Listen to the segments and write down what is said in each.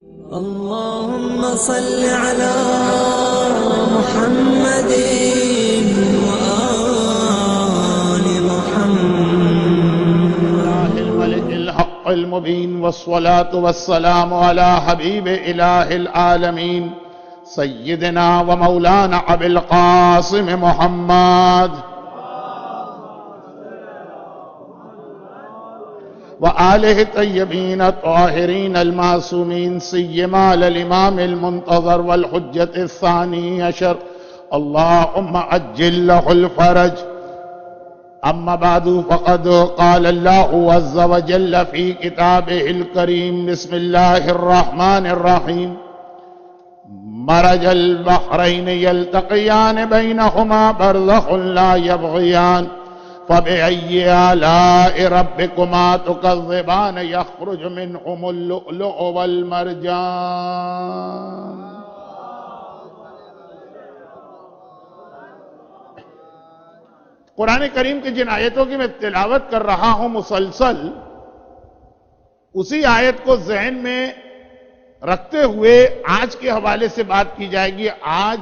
اللهم صل على محمد وآل محمد. الملك الحق المبين والصلاة والسلام على حبيب إله العالمين سيدنا ومولانا أبي القاسم محمد وآله الطيبين الطاهرين المعصومين سيما للإمام المنتظر والحجة الثاني عشر اللهم عجل له الفرج. أما بعد فقد قال الله عز وجل في كتابه الكريم بسم الله الرحمن الرحيم مرج البحرين يلتقيان بينهما برزخ لا يبغيان فبأي آلاء ربكما تكذبان يخرج منهم اللؤلؤ والمرجان. قرآن کریم کی جن آیتوں کی میں تلاوت کر رہا ہوں مسلسل، اسی آیت کو ذہن میں رکھتے ہوئے آج کے حوالے سے بات کی جائے گی. آج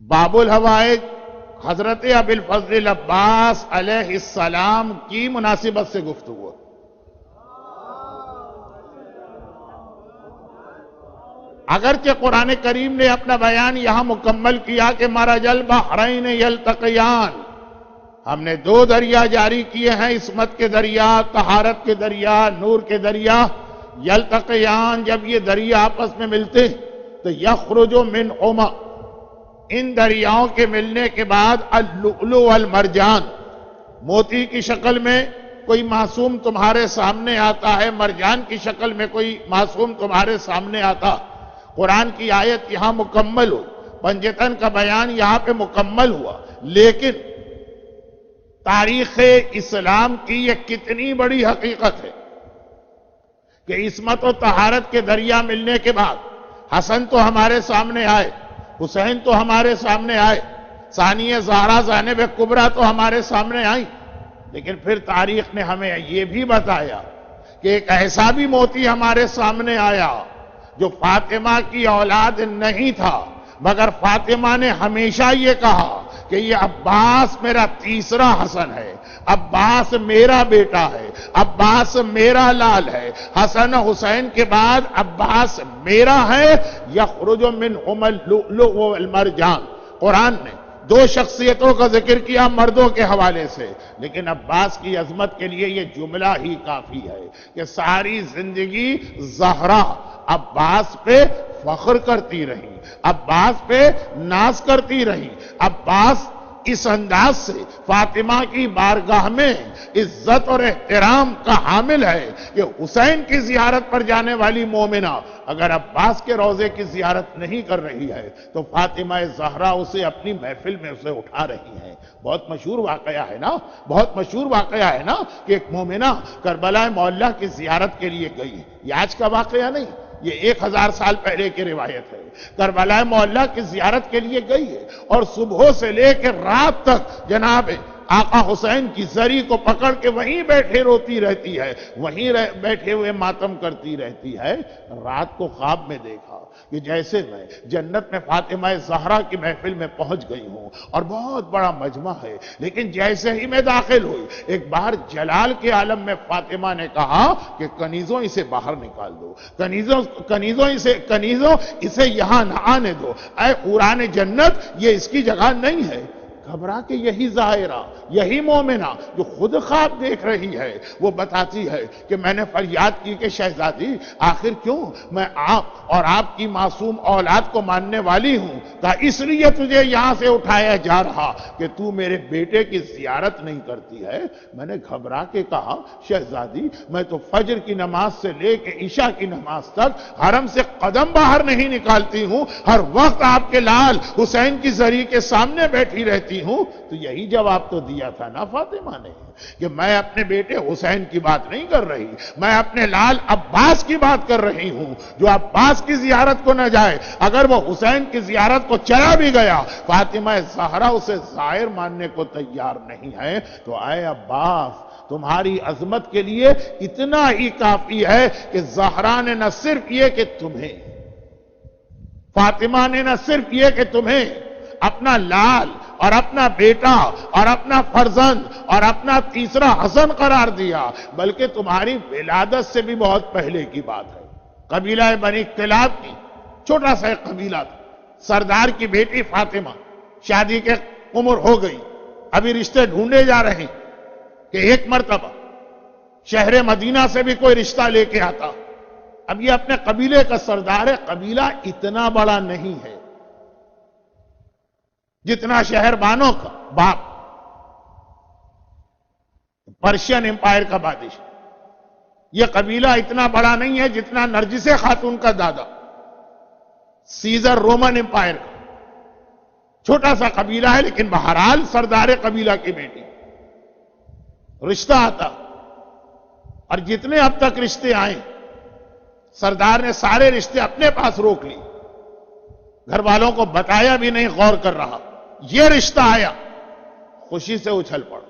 باب الحوائج حضرت ابی الفضل عباس علیہ السلام کی مناسبت سے گفتگو. اگرچہ قرآن کریم نے اپنا بیان یہاں مکمل کیا کہ مرج البحرین یلتقیان، ہم نے دو دریا جاری کیے ہیں، عصمت کے دریا، طہارت کے دریا، نور کے دریا. یلتقیان، جب یہ دریا آپس میں ملتے تو یخرج منہما، ان دریاؤں کے ملنے کے بعد اللؤلؤ والمرجان، موتی کی شکل میں کوئی معصوم تمہارے سامنے آتا ہے، مرجان کی شکل میں کوئی معصوم تمہارے سامنے آتا. قرآن کی آیت یہاں مکمل ہو، پنجتن کا بیان یہاں پہ مکمل ہوا. لیکن تاریخ اسلام کی یہ کتنی بڑی حقیقت ہے کہ عصمت و طہارت کے دریا ملنے کے بعد حسن تو ہمارے سامنے آئے، حسین تو ہمارے سامنے آئے، ثانیہ زہرا زینب کبریٰ تو ہمارے سامنے آئیں. لیکن پھر تاریخ نے ہمیں یہ بھی بتایا کہ ایک ایسا بھی موتی ہمارے سامنے آیا جو فاطمہ کی اولاد نہیں تھا، مگر فاطمہ نے ہمیشہ یہ کہا کہ یہ عباس میرا تیسرا حسن ہے، عباس میرا بیٹا ہے، عباس میرا لال ہے، حسن حسین کے بعد عباس میرا ہے. یخرج منہما اللؤلؤ والمرجان. قرآن نے دو شخصیتوں کا ذکر کیا مردوں کے حوالے سے، لیکن عباس کی عظمت کے لیے یہ جملہ ہی کافی ہے کہ ساری زندگی زہرا عباس پہ فخر کرتی رہی، عباس پہ ناز کرتی رہی. عباس اس انداز سے فاطمہ کی بارگاہ میں عزت اور احترام کا حامل ہے کہ حسین کی زیارت پر جانے والی مومنہ اگر عباس کے روضے کی زیارت نہیں کر رہی ہے تو فاطمہ زہرا اسے اپنی محفل میں اسے اٹھا رہی ہیں. بہت مشہور واقعہ ہے نا، بہت مشہور واقعہ ہے نا کہ ایک مومنہ کربلا معلیٰ کی زیارت کے لیے گئی. یہ آج کا واقعہ نہیں، یہ 1000 سال پہلے کی روایت ہے. کربلا معلیٰ کی زیارت کے لیے گئی ہے اور صبح سے لے کے رات تک جناب آقا حسین کی زری کو پکڑ کے وہیں بیٹھے روتی رہتی ہے، وہیں بیٹھے ہوئے ماتم کرتی رہتی ہے. رات کو خواب میں دیکھا کہ جیسے میں جنت میں فاطمہ زہرا کی محفل میں پہنچ گئی ہوں اور بہت بڑا مجمع ہے، لیکن جیسے ہی میں داخل ہوئی ایک بار جلال کے عالم میں فاطمہ نے کہا کہ کنیزوں اسے باہر نکال دو، کنیزوں اسے یہاں نہ آنے دو، اے حوران جنت یہ اس کی جگہ نہیں ہے. گھبرا کے یہی ظاہرہ، یہی مومنہ جو خود خواب دیکھ رہی ہے وہ بتاتی ہے کہ میں نے فریاد کی کہ شہزادی آخر کیوں؟ میں آپ اور آپ کی معصوم اولاد کو ماننے والی ہوں، کہا اس لیے تجھے یہاں سے اٹھایا جا رہا کہ تو میرے بیٹے کی زیارت نہیں کرتی ہے. میں نے گھبرا کے کہا شہزادی میں تو فجر کی نماز سے لے کے عشاء کی نماز تک حرم سے قدم باہر نہیں نکالتی ہوں، ہر وقت آپ کے لال حسین کی زری کے سامنے بیٹھی رہتی ہوں. تو یہی جواب تو دیا تھا نا فاطمہ نے کہ میں اپنے بیٹے حسین کی بات نہیں کر رہی، میں اپنے لال عباس کی بات کر رہی ہوں جو عباس کی زیارت کو نہ جائے. اگر وہ حسین کی زیارت کو چلا بھی گیا فاطمہ زہرا اسے ظاہر ماننے کو تیار نہیں ہے. تو اے عباس تمہاری عظمت کے لیے اتنا ہی کافی ہے کہ زہرا نے نہ صرف یہ کہ تمہیں، فاطمہ نے نہ صرف یہ کہ تمہیں اپنا لال اور اپنا بیٹا اور اپنا فرزند اور اپنا تیسرا حسن قرار دیا، بلکہ تمہاری ولادت سے بھی بہت پہلے کی بات ہے۔ قبیلہ بنی کلاب کی چھوٹا سا ایک قبیلہ تھا، سردار کی بیٹی فاطمہ شادی کے عمر ہو گئی، ابھی رشتے ڈھونڈے جا رہے ہیں کہ ایک مرتبہ شہر مدینہ سے بھی کوئی رشتہ لے کے آتا۔ اب یہ اپنے قبیلے کا سردار ہے، قبیلہ اتنا بڑا نہیں ہے جتنا شہر بانوں کا باپ، پرشین امپائر کا بادشاہ۔ یہ قبیلہ اتنا بڑا نہیں ہے جتنا نرجس خاتون کا دادا، سیزر رومن امپائر کا۔ چھوٹا سا قبیلہ ہے لیکن بہرحال سردار قبیلہ کی بیٹی، رشتہ آتا، اور جتنے اب تک رشتے آئے سردار نے سارے رشتے اپنے پاس روک لی، گھر والوں کو بتایا بھی نہیں، غور کر رہا۔ یہ رشتہ آیا، خوشی سے اچھل پڑا،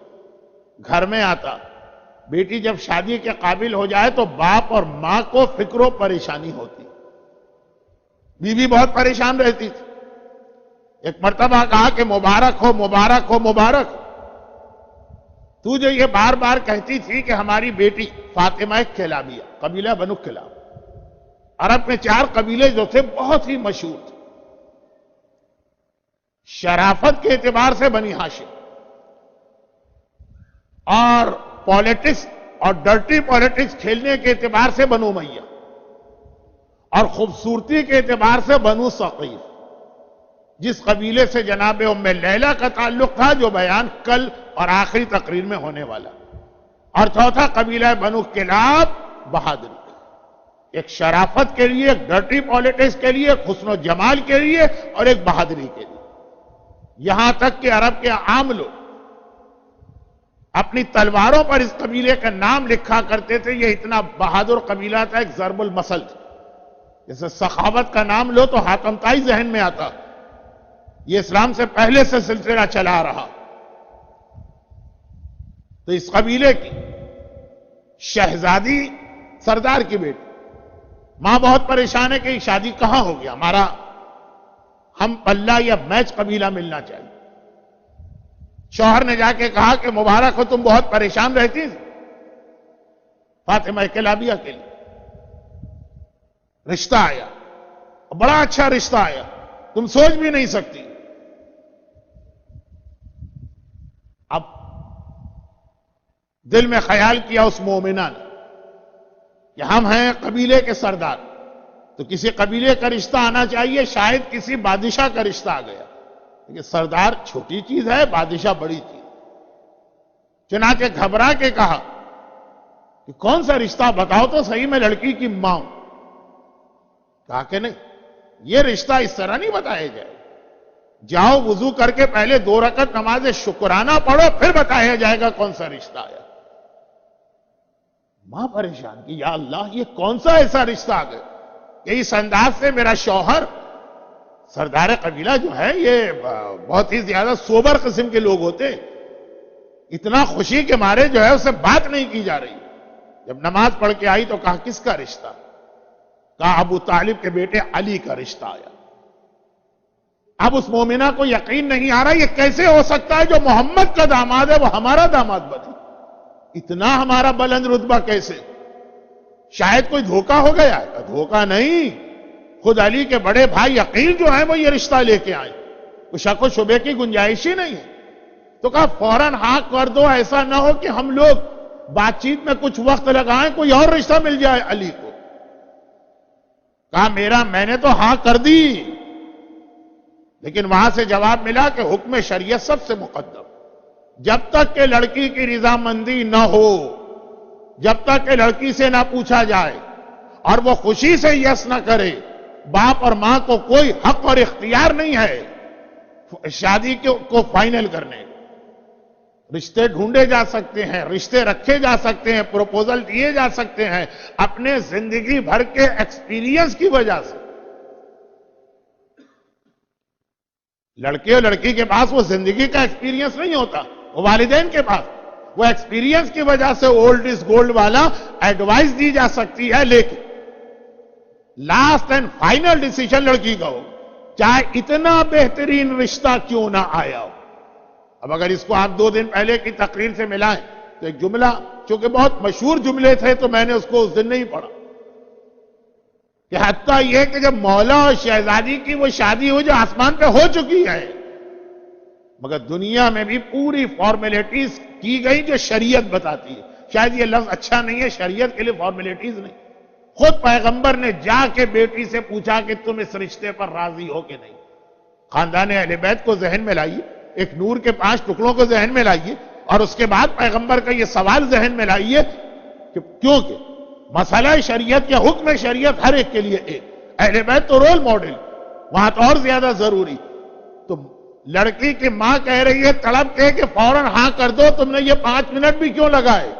گھر میں آتا۔ بیٹی جب شادی کے قابل ہو جائے تو باپ اور ماں کو فکر و پریشانی ہوتی، بیوی بہت پریشان رہتی تھی۔ ایک مرتبہ کہا کہ مبارک ہو مبارک ہو مبارک ہو، تو جو یہ بار بار کہتی تھی کہ ہماری بیٹی فاطمہ کلابیہ، قبیلہ بنو کلاب، عرب میں 4 قبیلے جو تھے بہت ہی مشہور تھے، شرافت کے اعتبار سے بنی ہاشم، اور پالیٹکس اور ڈرٹی پالیٹکس کھیلنے کے اعتبار سے بنو امیہ، اور خوبصورتی کے اعتبار سے بنو ثقیف، جس قبیلے سے جناب ام لیلہ کا تعلق تھا جو بیان کل اور آخری تقریر میں ہونے والا، اور چوتھا قبیلہ بنو کلاب، بہادری، ایک شرافت کے لیے، ایک ڈرٹی پالیٹکس کے لیے، ایک حسن و جمال کے لیے، اور ایک بہادری کے لیے۔ یہاں تک کہ عرب کے عام لوگ اپنی تلواروں پر اس قبیلے کا نام لکھا کرتے تھے، یہ اتنا بہادر قبیلہ تھا، ایک ضرب المثل تھا۔ جیسے سخاوت کا نام لو تو حاتم طائی ذہن میں آتا، یہ اسلام سے پہلے سے سلسلہ چلا رہا۔ تو اس قبیلے کی شہزادی سردار کی بیٹی، ماں بہت پریشان ہے کہ شادی کہاں ہو گیا، ہمارا ہم پلہ یا میچ قبیلہ ملنا چاہیے۔ شوہر نے جا کے کہا کہ مبارک ہو، تم بہت پریشان رہتی تھی، فاطمہ کلابیہ کے لیے رشتہ آیا، بڑا اچھا رشتہ آیا، تم سوچ بھی نہیں سکتی۔ اب دل میں خیال کیا اس مومنہ نے کہ ہم ہیں قبیلے کے سردار، تو کسی قبیلے کا رشتہ آنا چاہیے، شاید کسی بادشاہ کا رشتہ آ گیا، لیکن سردار چھوٹی چیز ہے، بادشاہ بڑی چیز۔ چنانچہ گھبرا کے کہا کہ کون سا رشتہ بتاؤ تو صحیح، میں لڑکی کی ماں ہوں۔ کہا کہ نہیں، یہ رشتہ اس طرح نہیں بتایا جائے، جاؤ وضو کر کے پہلے 2 رکعت نماز شکرانہ پڑھو، پھر بتایا جائے گا کون سا رشتہ آیا۔ ماں پریشان کی، یا اللہ یہ کون سا ایسا رشتہ آ گیا کہ اس انداز سے میرا شوہر، سردار قبیلہ جو ہے یہ بہت ہی زیادہ سوبر قسم کے لوگ ہوتے، اتنا خوشی کے مارے جو ہے اسے بات نہیں کی جا رہی۔ جب نماز پڑھ کے آئی تو کہا کس کا رشتہ؟ کہا ابو طالب کے بیٹے علی کا رشتہ آیا۔ اب اس مومنہ کو یقین نہیں آ رہا یہ کیسے ہو سکتا ہے جو محمد کا داماد ہے وہ ہمارا داماد بنے، اتنا ہمارا بلند رتبہ کیسے؟ شاید کوئی دھوکہ ہو گیا ہے۔ دھوکہ نہیں، خود علی کے بڑے بھائی عقیل جو ہیں وہ یہ رشتہ لے کے آئے، کوئی شک و شبے کی گنجائش ہی نہیں ہے۔ تو کہا فوراً ہاں کر دو، ایسا نہ ہو کہ ہم لوگ بات چیت میں کچھ وقت لگائیں، کوئی اور رشتہ مل جائے علی کو۔ کہا میں نے تو ہاں کر دی، لیکن وہاں سے جواب ملا کہ حکم شریعت سب سے مقدم، جب تک کہ لڑکی کی رضامندی نہ ہو، جب تک کہ لڑکی سے نہ پوچھا جائے اور وہ خوشی سے یس نہ کرے، باپ اور ماں کو کوئی حق اور اختیار نہیں ہے شادی کو فائنل کرنے۔ رشتے ڈھونڈے جا سکتے ہیں، رشتے رکھے جا سکتے ہیں، پروپوزل دیے جا سکتے ہیں اپنے زندگی بھر کے ایکسپیرینس کی وجہ سے۔ لڑکے اور لڑکی کے پاس وہ زندگی کا ایکسپیرینس نہیں ہوتا، وہ والدین کے پاس، وہ ایکسپیرینس کی وجہ سے اولڈ از گولڈ والا ایڈوائز دی جا سکتی ہے، لیکن لاسٹ اینڈ فائنل ڈیسیجن لڑکی کا ہو، چاہے اتنا بہترین رشتہ کیوں نہ آیا ہو۔ اب اگر اس کو آپ 2 دن پہلے کی تقریر سے ملائیں تو ایک جملہ، چونکہ بہت مشہور جملے تھے تو میں نے اس کو اس دن نہیں پڑھا، کہ حتیٰ یہ کہ جب مولا اور شہزادی کی وہ شادی ہو جو آسمان پہ ہو چکی ہے، مگر دنیا میں بھی پوری فارمیلٹیز کی گئی جو شریعت بتاتی ہے۔ شاید یہ لفظ اچھا نہیں ہے، شریعت کے لیے فارمیلٹیز نہیں، خود پیغمبر نے جا کے بیٹی سے پوچھا کہ تم اس رشتے پر راضی ہو کہ نہیں۔ خاندان اہل بیت کو ذہن میں لائیے، ایک نور کے 5 ٹکڑوں کو ذہن میں لائیے، اور اس کے بعد پیغمبر کا یہ سوال ذہن میں لائیے کہ کیونکہ مسئلہ شریعت یا حکم شریعت ہر ایک کے لیے ایک، اہل بیت تو رول ماڈل، وہاں تو اور زیادہ ضروری۔ تو لڑکی کی ماں کہہ رہی ہے تڑپ کے کہ فوراً ہاں کر دو، تم نے یہ 5 منٹ بھی کیوں لگائے؟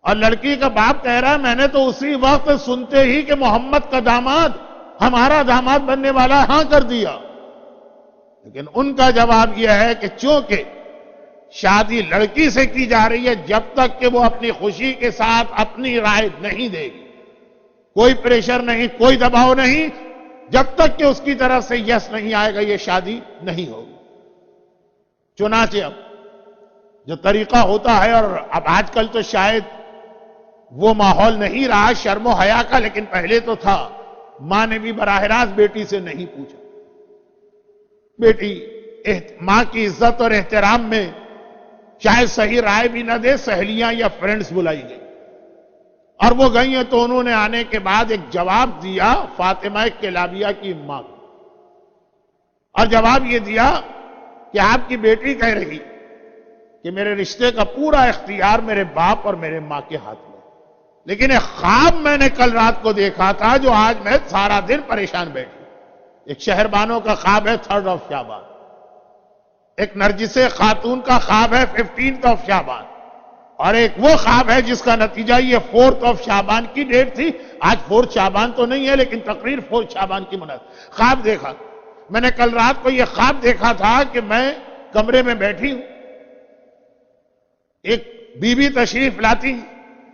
اور لڑکی کا باپ کہہ رہا ہے میں نے تو اسی وقت سنتے ہی کہ محمد کا داماد ہمارا داماد بننے والا ہاں کر دیا۔ لیکن ان کا جواب یہ ہے کہ چونکہ شادی لڑکی سے کی جا رہی ہے، جب تک کہ وہ اپنی خوشی کے ساتھ اپنی رائے نہیں دے گی، کوئی پریشر نہیں، کوئی دباؤ نہیں، جب تک کہ اس کی طرف سے یس نہیں آئے گا یہ شادی نہیں ہوگی۔ چنانچہ اب جو طریقہ ہوتا ہے، اور اب آج کل تو شاید وہ ماحول نہیں رہا شرم و حیا کا، لیکن پہلے تو تھا، ماں نے بھی براہ راست بیٹی سے نہیں پوچھا۔ بیٹی ماں کی عزت اور احترام میں شاید صحیح رائے بھی نہ دے، سہیلیاں یا فرینڈز بلائی گئی، اور وہ گئی ہیں تو انہوں نے آنے کے بعد ایک جواب دیا فاطمہ کلابیہ کی ماں کو، اور جواب یہ دیا کہ آپ کی بیٹی کہہ رہی کہ میرے رشتے کا پورا اختیار میرے باپ اور میرے ماں کے ہاتھ میں، لیکن ایک خواب میں نے کل رات کو دیکھا تھا جو آج میں سارا دن پریشان بیٹھی۔ ایک شہربانوں کا خواب ہے 3 شعبان، ایک نرجس خاتون کا خواب ہے 15 شعبان، اور ایک وہ خواب ہے جس کا نتیجہ یہ 4 شعبان کی ڈیٹ تھی۔ آج 4 شعبان تو نہیں ہے لیکن تقریر 4 شعبان کی مناسب خواب دیکھا۔ میں نے کل رات کو یہ خواب دیکھا تھا کہ میں کمرے میں بیٹھی ہوں، ایک بیوی تشریف لاتی،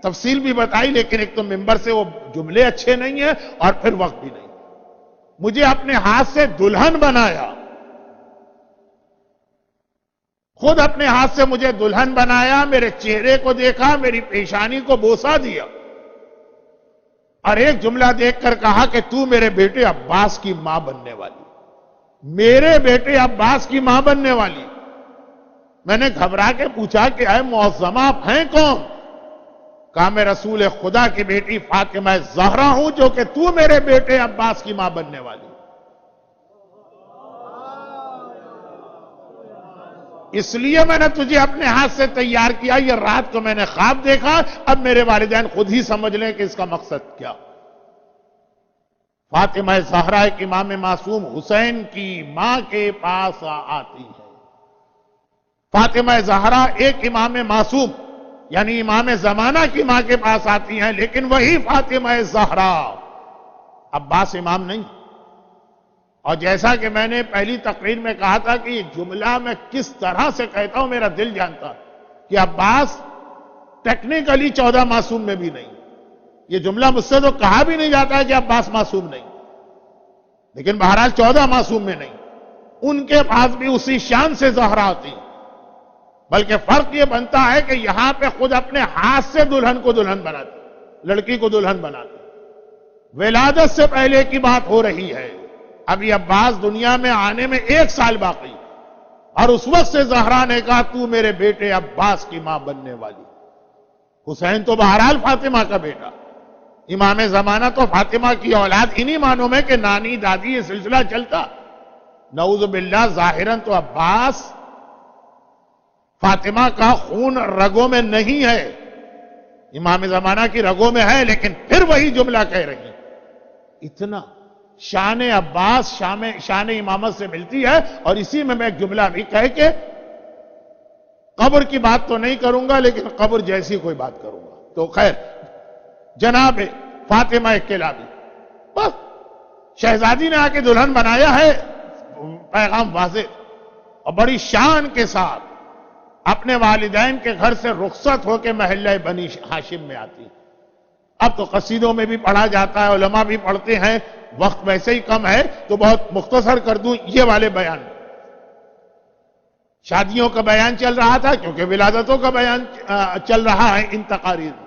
تفصیل بھی بتائی، لیکن ایک تو ممبر سے وہ جملے اچھے نہیں ہیں اور پھر وقت بھی نہیں، مجھے اپنے ہاتھ سے دلہن بنایا، خود اپنے ہاتھ سے مجھے دلہن بنایا، میرے چہرے کو دیکھا، میری پیشانی کو بوسہ دیا، اور ایک جملہ دیکھ کر کہا کہ تو میرے بیٹے عباس کی ماں بننے والی، میرے بیٹے عباس کی ماں بننے والی۔ میں نے گھبرا کے پوچھا کہ اے معظمہ آپ ہیں کون؟ کہا میں رسول خدا کی بیٹی فاطمہ زہرا ہوں جو کہ تو میرے بیٹے عباس کی ماں بننے والی۔ اس لیے میں نے تجھے اپنے ہاتھ سے تیار کیا، یہ رات کو میں نے خواب دیکھا، اب میرے والدین خود ہی سمجھ لیں کہ اس کا مقصد کیا۔ فاطمہ زہرا ایک امام معصوم حسین کی ماں کے پاس آتی ہے۔ فاطمہ زہرا ایک امام معصوم یعنی امام زمانہ کی ماں کے پاس آتی ہیں، لیکن وہی فاطمہ زہرا، عباس امام نہیں۔ اور جیسا کہ میں نے پہلی تقریر میں کہا تھا کہ یہ جملہ میں کس طرح سے کہتا ہوں میرا دل جانتا کہ عباس ٹیکنیکلی 14 معصوم میں بھی نہیں، یہ جملہ مجھ سے تو کہا بھی نہیں جاتا ہے کہ عباس معصوم نہیں، لیکن بہرحال 14 معصوم میں نہیں، ان کے پاس بھی اسی شان سے زہرا آتی، بلکہ فرق یہ بنتا ہے کہ یہاں پہ خود اپنے ہاتھ سے دلہن کو دلہن بناتی، لڑکی کو دلہن بناتی۔ ولادت سے پہلے کی بات ہو رہی ہے، ابھی عباس دنیا میں آنے میں 1 سال باقی، اور اس وقت سے زہرا نے کہا تو میرے بیٹے عباس کی ماں بننے والی۔ حسین تو بہرحال فاطمہ کا بیٹا، امام زمانہ تو فاطمہ کی اولاد، انہی معنوں میں کہ نانی دادی یہ سلسلہ چلتا۔ نعوذ باللہ ظاہراً تو عباس فاطمہ کا خون رگوں میں نہیں ہے، امام زمانہ کی رگوں میں ہے، لیکن پھر وہی جملہ کہہ رہی اتنا شان عباس شان امامت سے ملتی ہے۔ اور اسی میں ایک جملہ بھی کہہ کے قبر کی بات تو نہیں کروں گا، لیکن قبر جیسی کوئی بات کروں گا۔ تو خیر، جناب فاطمہ کلابی، بس شہزادی نے آ کے دلہن بنایا ہے، پیغام واضح، اور بڑی شان کے ساتھ اپنے والدین کے گھر سے رخصت ہو کے محلہ بنی ہاشم میں آتی. اب تو قصیدوں میں بھی پڑھا جاتا ہے، علماء بھی پڑھتے ہیں، وقت ویسے ہی کم ہے تو بہت مختصر کر دوں یہ والے بیان. شادیوں کا بیان چل رہا تھا کیونکہ ولادتوں کا بیان چل رہا ہے ان تقاریر میں.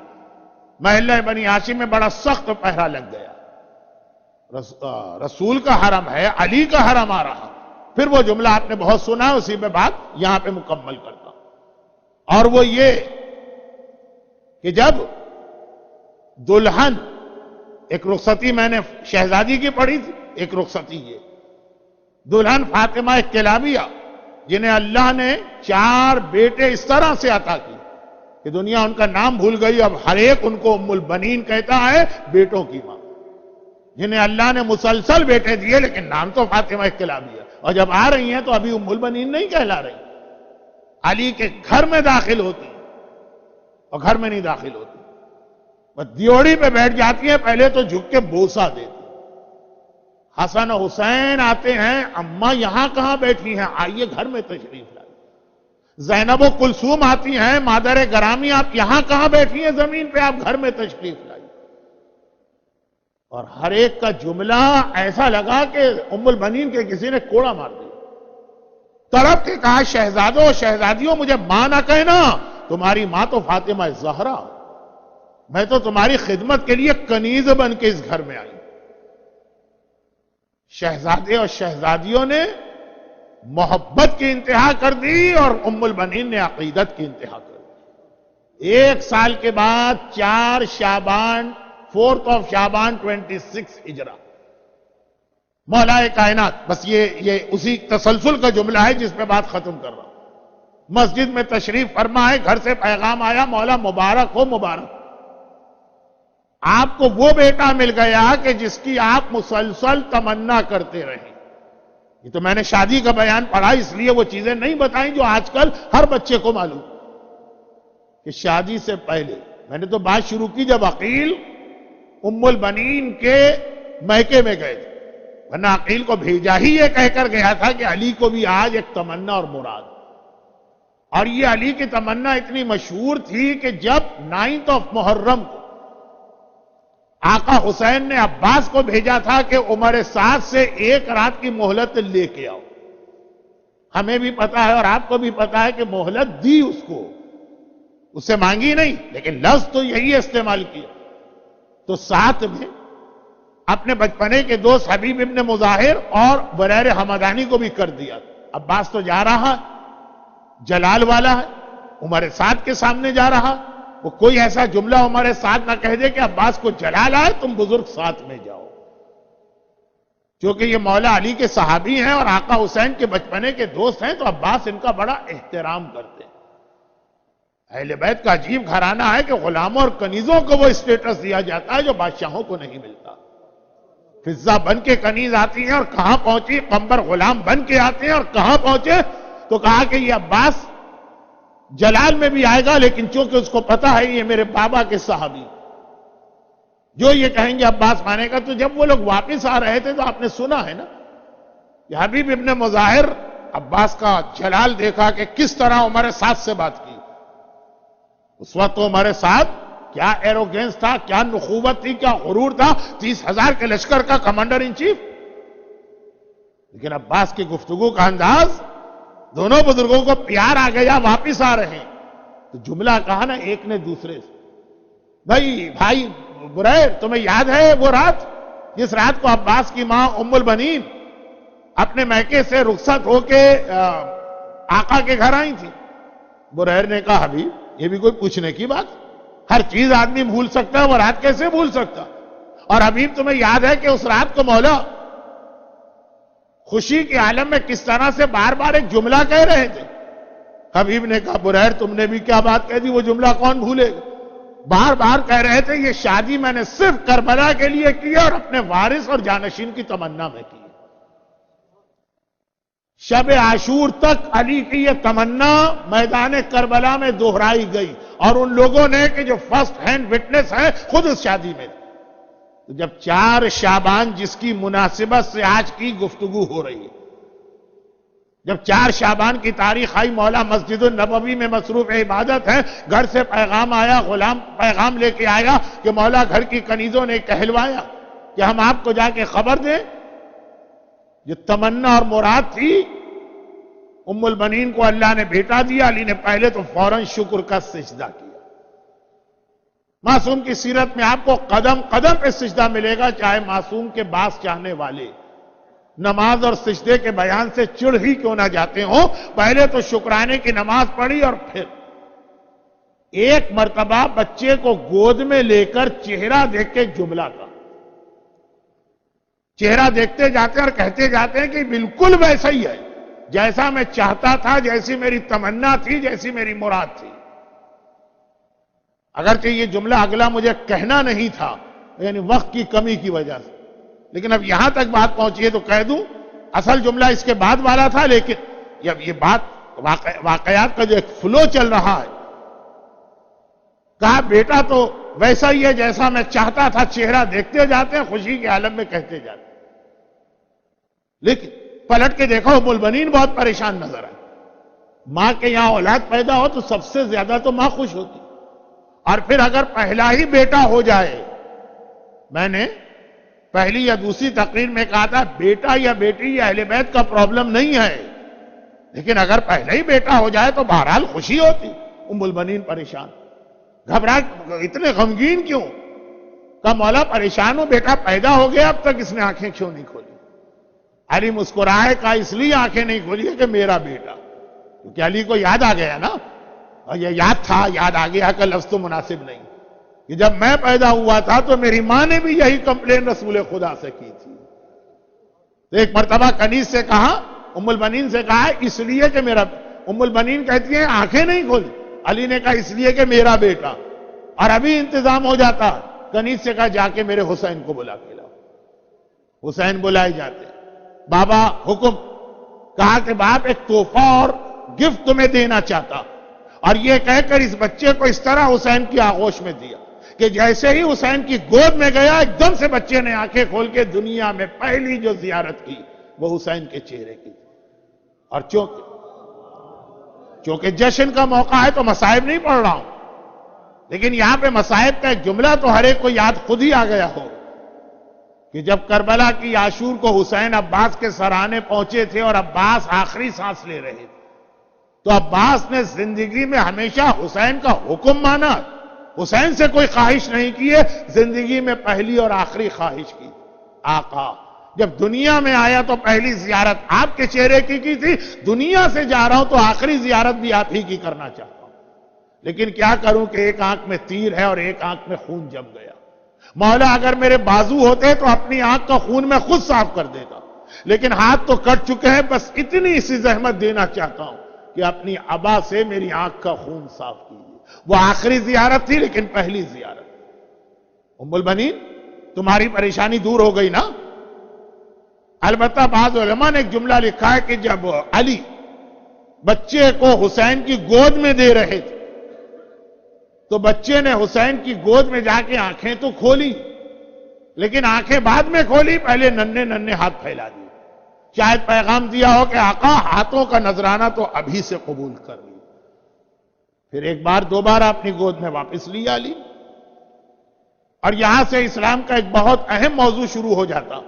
محلہ بنی ہاشم میں بڑا سخت پہرا لگ گیا. رسول کا حرم ہے، علی کا حرم آ رہا. پھر وہ جملہ آپ نے بہت سنا ہے، اسی میں بات یہاں پہ مکمل کرتا ہوں. اور وہ یہ کہ جب دلہن، ایک رخصتی میں نے شہزادی کی پڑھی تھی، ایک رخصتی یہ دلہن فاطمہ کلابیہ، جنہیں اللہ نے 4 بیٹے اس طرح سے عطا کی کہ دنیا ان کا نام بھول گئی. اب ہر ایک ان کو ام البنین کہتا ہے، بیٹوں کی ماں، جنہیں اللہ نے مسلسل بیٹے دیے لیکن نام تو فاطمہ کلابیہ. اور جب آ رہی ہیں تو ابھی ام البنین نہیں کہلا رہی. علی کے گھر میں داخل ہوتی اور گھر میں نہیں داخل ہوتی، بس دیوڑی پہ بیٹھ جاتی ہیں، پہلے تو جھک کے بوسہ دیتی. حسن و حسین آتے ہیں، اماں یہاں کہاں بیٹھی ہیں، آئیے گھر میں تشریف لائیے. زینب و کلثوم آتی ہیں، مادر گرامی آپ یہاں کہاں بیٹھی ہیں زمین پہ، آپ گھر میں تشریف لائیے. اور ہر ایک کا جملہ ایسا لگا کہ ام البنین کے کسی نے کوڑا مار دیا. تڑپ کے کہا، شہزادوں شہزادیوں مجھے ماں نہ کہنا، تمہاری ماں تو فاطمہ زہرا، میں تو تمہاری خدمت کے لیے کنیز بن کے اس گھر میں آئی. شہزادے اور شہزادیوں نے محبت کی انتہا کر دی اور ام البنین نے عقیدت کی انتہا کر دی. 1 سال کے بعد 4 شعبان 4 شعبان 26 ہجرہ، مولا کائنات، بس یہ اسی تسلسل کا جملہ ہے جس پہ بات ختم کر رہا ہوں. مسجد میں تشریف فرما ہے، گھر سے پیغام آیا، مولا مبارک ہو مبارک، آپ کو وہ بیٹا مل گیا کہ جس کی آپ مسلسل تمنا کرتے رہے. یہ تو میں نے شادی کا بیان پڑھا، اس لیے وہ چیزیں نہیں بتائیں جو آج کل ہر بچے کو معلوم کہ شادی سے پہلے. میں نے تو بات شروع کی جب عقیل ام البنین کے میکے میں گئے تھے، ورنہ عقیل کو بھیجا ہی یہ کہہ کر گیا تھا کہ علی کو بھی آج ایک تمنا اور مراد. اور یہ علی کی تمنا اتنی مشہور تھی کہ جب 9 محرم کو آقا حسین نے عباس کو بھیجا تھا کہ عمر سعد سے 1 رات کی مہلت لے کے آؤ. ہمیں بھی پتا ہے اور آپ کو بھی پتا ہے کہ مہلت دی اس کو، اس سے مانگی نہیں، لیکن لفظ تو یہی استعمال کیا. تو ساتھ میں اپنے بچپنے کے دوست حبیب ابن مظاہر اور بریر حمدانی کو بھی کر دیا. عباس تو جا رہا، جلال والا ہے، عمر سعد کے سامنے جا رہا، وہ کوئی ایسا جملہ عمر سعد نہ کہہ دے کہ عباس کو جلال آئے، تم بزرگ ساتھ میں جاؤ. کیونکہ یہ مولا علی کے صحابی ہیں اور آقا حسین کے بچپنے کے دوست ہیں، تو عباس ان کا بڑا احترام کرتے ہیں. اہل بیت کا عجیب گھرانہ ہے کہ غلاموں اور کنیزوں کو وہ اسٹیٹس دیا جاتا ہے جو بادشاہوں کو نہیں ملتا. فضہ بن کے کنیز آتی ہیں اور کہاں پہنچی، قمبر غلام بن کے آتے ہیں اور کہاں پہنچے، تو کہا کہ یہ عباس جلال میں بھی آئے گا، لیکن چونکہ اس کو پتا ہے یہ میرے بابا کے صحابی، جو یہ کہیں گے عباس مانے گا. تو جب وہ لوگ واپس آ رہے تھے تو آپ نے سنا ہے نا کہ حبیب ابن مظاہر عباس کا جلال دیکھا کہ کس طرح عمر سعد سے بات کی. اس وقت تو عمر سعد کیا ایروگینس تھا، کیا نخوت تھی، کیا غرور تھا، 30,000 کے لشکر کا کمانڈر ان چیف. لیکن عباس کی گفتگو کا انداز، دونوں بزرگوں کو پیار آ گیا، واپس آ رہے ہیں. تو جملہ کہا نا ایک نے دوسرے سے، بھائی بریر تمہیں یاد ہے وہ رات جس رات کو عباس کی ماں ام البنین اپنے میکے سے رخصت ہو کے آقا کے گھر آئی تھی؟ بریر نے کہا حبیب یہ بھی کوئی پوچھنے کی بات، ہر چیز آدمی بھول سکتا ہے، وہ رات کیسے بھول سکتا؟ اور حبیب تمہیں یاد ہے کہ اس رات کو مولا خوشی کے عالم میں کس طرح سے بار بار ایک جملہ کہہ رہے تھے؟ حبیب نے کہا بریر تم نے بھی کیا بات کہہ دی، وہ جملہ کون بھولے گا؟ بار بار کہہ رہے تھے یہ شادی میں نے صرف کربلا کے لیے کی اور اپنے وارث اور جانشین کی تمنا میں کی. شب عاشور تک علی کی یہ تمنا میدان کربلا میں دہرائی گئی، اور ان لوگوں نے کہ جو فرسٹ ہینڈ وٹنس ہیں خود اس شادی میں. تو جب 4 شعبان جس کی مناسبت سے آج کی گفتگو ہو رہی ہے، جب 4 شعبان کی تاریخ آئی، مولا مسجد النبوی میں مصروف عبادت ہے، گھر سے پیغام آیا، غلام پیغام لے کے آیا کہ مولا گھر کی کنیزوں نے کہلوایا کہ ہم آپ کو جا کے خبر دیں. جو تمنا اور مراد تھی، ام البنین کو اللہ نے بیٹا دیا. علی نے پہلے تو فوراً شکر کا سجدہ کیا. معصوم کی سیرت میں آپ کو قدم قدم پہ سجدہ ملے گا، چاہے معصوم کے باس چاہنے والے نماز اور سجدے کے بیان سے چڑ ہی کیوں نہ جاتے ہوں، پہلے تو شکرانے کی نماز پڑھی اور پھر ایک مرتبہ بچے کو گود میں لے کر چہرہ دیکھ کے جملہ کا چہرہ دیکھتے جاتے ہیں اور کہتے جاتے ہیں کہ بالکل ویسا ہی ہے جیسا میں چاہتا تھا، جیسی میری تمنا تھی، جیسی میری مراد تھی. اگرچہ یہ جملہ اگلا مجھے کہنا نہیں تھا، یعنی وقت کی کمی کی وجہ سے، لیکن اب یہاں تک بات پہنچی ہے تو کہہ دوں. اصل جملہ اس کے بعد والا تھا، لیکن جب یہ بات واقعات کا جو ایک فلو چل رہا ہے، کہا بیٹا تو ویسا ہی ہے جیسا میں چاہتا تھا. چہرہ دیکھتے جاتے ہیں، خوشی کے عالم میں کہتے جاتے ہیں. لیکن پلٹ کے دیکھو ام البنین بہت پریشان نظر آئی. ماں کے یہاں اولاد پیدا ہو تو سب سے زیادہ تو ماں خوش ہوتی، اور پھر اگر پہلا ہی بیٹا ہو جائے. میں نے پہلی یا دوسری تقریر میں کہا تھا بیٹا یا بیٹی یا اہل بیت کا پرابلم نہیں ہے، لیکن اگر پہلا ہی بیٹا ہو جائے تو بہرحال خوشی ہوتی. ام البنین پریشان، گھبراہٹ، اتنے غمگین کیوں؟ کہ مولا پریشان ہو، بیٹا پیدا ہو گیا، اب تک اس نے آنکھیں کیوں نہیں کھولی؟ علی مسکرائے، کہا اس لیے آنکھیں نہیں کھولی ہے کہ میرا بیٹا. کیونکہ علی کو یاد آ گیا نا، اور یہ یاد تھا، یاد آ گیا کا لفظ تو مناسب نہیں، کہ جب میں پیدا ہوا تھا تو میری ماں نے بھی یہی کمپلین رسول خدا سے کی تھی. تو ایک مرتبہ کنیز سے کہا، ام البنین سے کہا اس لیے کہ میرا. ام البنین کہتی ہیں آنکھیں نہیں کھولی. علی نے کہا اس لیے کہ میرا بیٹا. اور ابھی انتظام ہو جاتا. کنیز سے کہا جا کے میرے حسین کو بلا کے لاؤ. حسین بلائے جاتے. بابا حکم. کہا کہ باپ ایک تحفہ اور گفٹ تمہیں دینا چاہتا، اور یہ کہہ کر اس بچے کو اس طرح حسین کی آغوش میں دیا کہ جیسے ہی حسین کی گود میں گیا، ایک دم سے بچے نے آنکھیں کھول کے دنیا میں پہلی جو زیارت کی وہ حسین کے چہرے کی. اور چونکہ جشن کا موقع ہے تو مصائب نہیں پڑھ رہا ہوں، لیکن یہاں پہ مصائب کا ایک جملہ تو ہر ایک کو یاد خود ہی آ گیا ہو کہ جب کربلا کی عاشور کو حسین عباس کے سرانے پہنچے تھے اور عباس آخری سانس لے رہے تھے، تو عباس نے زندگی میں ہمیشہ حسین کا حکم مانا، حسین سے کوئی خواہش نہیں کی ہے. زندگی میں پہلی اور آخری خواہش کی آقا جب دنیا میں آیا تو پہلی زیارت آپ کے چہرے کی تھی. دنیا سے جا رہا ہوں تو آخری زیارت بھی آپ ہی کی کرنا چاہتا ہوں، لیکن کیا کروں کہ ایک آنکھ میں تیر ہے اور ایک آنکھ میں خون جم گیا. مولا اگر میرے بازو ہوتے تو اپنی آنکھ کا خون میں خود صاف کر دیتا، لیکن ہاتھ تو کٹ چکے ہیں. بس اتنی سی زحمت دینا چاہتا ہوں کہ اپنی ابا سے میری آنکھ کا خون صاف کیجیے. وہ آخری زیارت تھی لیکن پہلی زیارت. ام البنین تمہاری پریشانی دور ہو گئی نا؟ البتہ بعض علماء نے ایک جملہ لکھا ہے کہ جب علی بچے کو حسین کی گود میں دے رہے تھے تو بچے نے حسین کی گود میں جا کے آنکھیں تو کھولی، لیکن آنکھیں بعد میں کھولی، پہلے ننھے ننھے ہاتھ پھیلا دیے. شاید پیغام دیا ہو کہ آقا ہاتھوں کا نذرانہ تو ابھی سے قبول کر لی. پھر ایک بار دوبارہ اپنی گود میں واپس لیا علی. اور یہاں سے اسلام کا ایک بہت اہم موضوع شروع ہو جاتا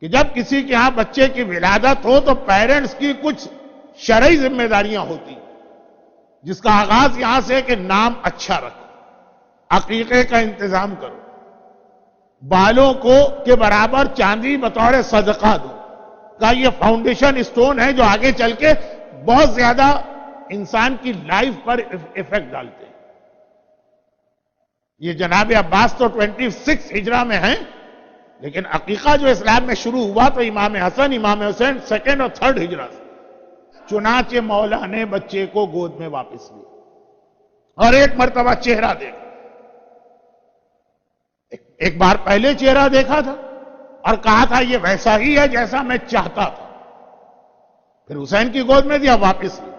کہ جب کسی کے ہاں بچے کی ولادت ہو تو پیرنٹس کی کچھ شرعی ذمہ داریاں ہوتی، جس کا آغاز یہاں سے کہ نام اچھا رکھو، عقیقے کا انتظام کرو، بالوں کو کے برابر چاندی بطور صدقہ دو. کا یہ فاؤنڈیشن اسٹون ہے جو آگے چل کے بہت زیادہ انسان کی لائف پر ایفیکٹ ڈالتے ہیں. یہ جناب عباس تو 26 ہجرہ میں ہیں، لیکن عقیقہ جو اسلام میں شروع ہوا تو امام حسن امام حسین 2nd اور 3rd ہجرہ سے. چنانچہ مولا نے بچے کو گود میں واپس لیا اور ایک مرتبہ چہرہ دیکھا. ایک بار پہلے چہرہ دیکھا تھا اور کہا تھا یہ ویسا ہی ہے جیسا میں چاہتا تھا. پھر حسین کی گود میں دیا، واپس لیا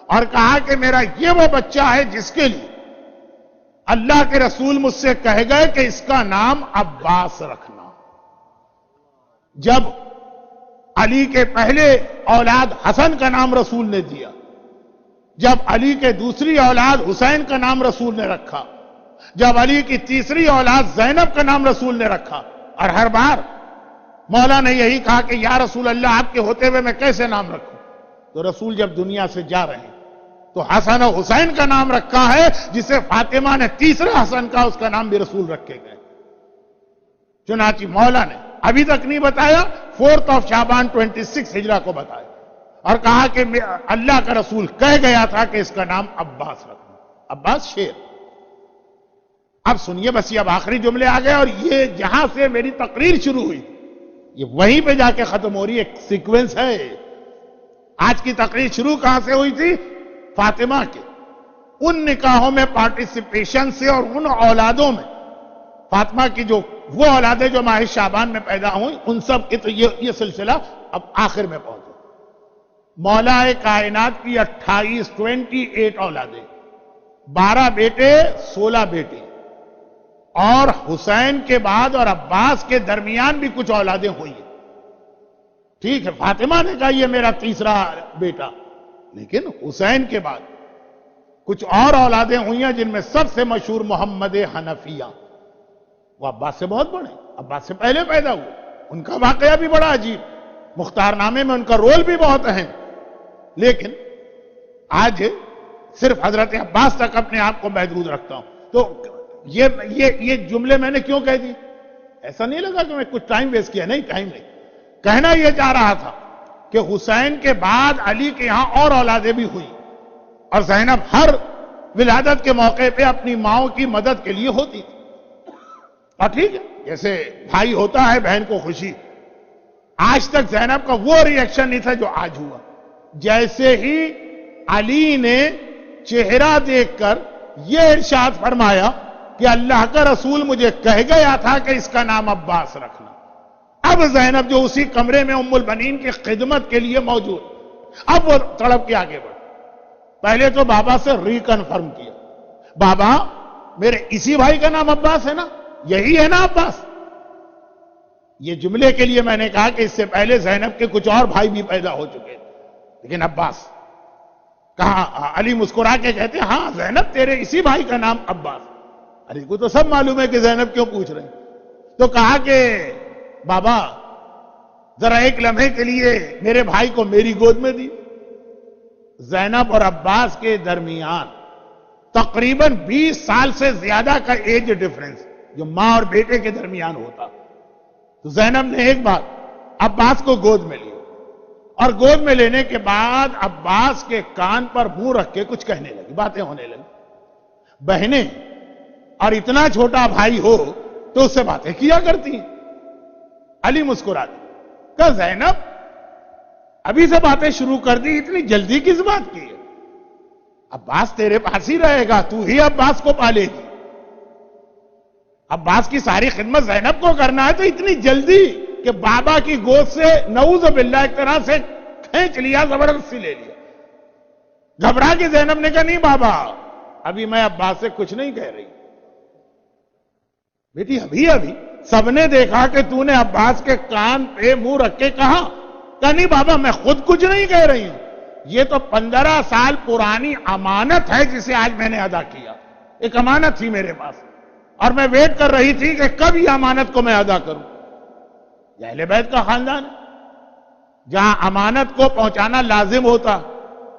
اور کہا کہ میرا یہ وہ بچہ ہے جس کے لیے اللہ کے رسول مجھ سے کہہ گئے کہ اس کا نام عباس رکھنا. جب علی کے پہلے اولاد حسن کا نام رسول نے دیا، جب علی کے دوسری اولاد حسین کا نام رسول نے رکھا، جب علی کی تیسری اولاد زینب کا نام رسول نے رکھا، اور ہر بار مولا نے یہی کہا کہ یا رسول اللہ آپ کے ہوتے ہوئے میں کیسے نام رکھوں؟ تو رسول جب دنیا سے جا رہے ہیں تو حسن و حسین کا نام رکھا ہے، جسے فاطمہ نے تیسرا حسن کا، اس کا نام بھی رسول رکھے گئے۔ چنانچہ مولا نے ابھی تک نہیں بتایا، 4 شعبان 26 ہجرہ کو بتایا اور کہا کہ اللہ کا رسول کہہ گیا تھا کہ اس کا نام عباس رکھنا، عباس شیر۔ اب سنیے، بس یہ اب آخری جملے آ گئے، اور یہ جہاں سے میری تقریر شروع ہوئی یہ وہیں پہ جا کے ختم ہو رہی ہے، ایک سیکوینس ہے۔ آج کی تقریر شروع کہاں سے ہوئی تھی؟ فاطمہ کے ان نکاحوں میں پارٹیسپیشن سے، اور ان اولادوں میں فاطمہ کی جو وہ اولادیں جو ماہ شعبان میں پیدا ہوئی، ان سب کی تو یہ سلسلہ اب آخر میں پہنچا۔ مولا کائنات کی 28 اولادیں، 12 بیٹے 16 بیٹی، اور حسین کے بعد اور عباس کے درمیان بھی کچھ اولادیں ہوئی ہیں۔ ٹھیک ہے، فاطمہ نے کہا یہ میرا تیسرا بیٹا، لیکن حسین کے بعد کچھ اور اولادیں ہوئی ہیں، جن میں سب سے مشہور محمد حنفیہ، وہ عباس سے بہت بڑے، عباس سے پہلے پیدا ہوئے۔ ان کا واقعہ بھی بڑا عجیب، مختار نامے میں ان کا رول بھی بہت اہم، لیکن آج صرف حضرت عباس تک اپنے آپ کو محدود رکھتا ہوں۔ تو یہ جملے میں نے کیوں کہہ دی؟ ایسا نہیں لگا کہ میں کچھ ٹائم ویسٹ کیا، نہیں، ٹائم نہیں، کہنا یہ چاہ رہا تھا کہ حسین کے بعد علی کے یہاں اور اولادیں بھی ہوئی، اور زینب ہر ولادت کے موقع پہ اپنی ماؤں کی مدد کے لیے ہوتی تھی۔ اور ٹھیک ہے، جیسے بھائی ہوتا ہے بہن کو خوشی، آج تک زینب کا وہ ریئیکشن نہیں تھا جو آج ہوا۔ جیسے ہی علی نے چہرہ دیکھ کر یہ ارشاد فرمایا کہ اللہ کا رسول مجھے کہہ گیا تھا کہ اس کا نام عباس رکھنا، اب زینب جو اسی کمرے میں ام البنین کی خدمت کے لیے موجود، اب وہ تڑپ کے آگے بڑھ، پہلے تو بابا سے ریکنفرم کیا، بابا میرے اسی بھائی کا نام عباس ہے نا، یہی ہے نا عباس؟ یہ جملے کے لیے میں نے کہا کہ اس سے پہلے زینب کے کچھ اور بھائی بھی پیدا ہو چکے، لیکن عباس کہا؟ علی مسکرا کے کہتے ہاں زینب تیرے اسی بھائی کا نام عباس۔ علی کو تو سب معلوم ہے کہ زینب کیوں پوچھ رہے ہیں، تو کہا کہ بابا ذرا ایک لمحے کے لیے میرے بھائی کو میری گود میں دی۔ زینب اور عباس کے درمیان تقریباً 20 سال سے زیادہ کا ایج ڈیفرنس جو ماں اور بیٹے کے درمیان ہوتا، تو زینب نے ایک بار عباس کو گود میں لیا، اور گود میں لینے کے بعد عباس کے کان پر منہ رکھ کے کچھ کہنے لگی، باتیں ہونے لگی۔ بہنیں اور اتنا چھوٹا بھائی ہو تو اس سے باتیں کیا کرتی ہیں۔ علی مسکرا دی، کہا زینب ابھی سے باتیں شروع کر دی، اتنی جلدی کس بات کی ہے؟ عباس تیرے پاس ہی رہے گا، تو ہی عباس کو پالے گی، عباس کی ساری خدمت زینب کو کرنا ہے، تو اتنی جلدی کہ بابا کی گود سے نعوذ باللہ ایک طرح سے کھینچ لیا، زبردستی لے لیا۔ گھبرا کے زینب نے کہا نہیں بابا ابھی میں عباس سے کچھ نہیں کہہ رہی، بیٹی ابھی سب نے دیکھا کہ تو نے عباس کے کان پہ منہ رکھ کے کہا نہیں بابا میں خود کچھ نہیں کہہ رہی ہوں، یہ تو 15 سال پرانی امانت ہے جسے آج میں نے ادا کیا، ایک امانت تھی میرے پاس اور میں ویٹ کر رہی تھی کہ کب یہ امانت کو میں ادا کروں۔ یہ اہل بیت کا خاندان ہے جہاں امانت کو پہنچانا لازم ہوتا،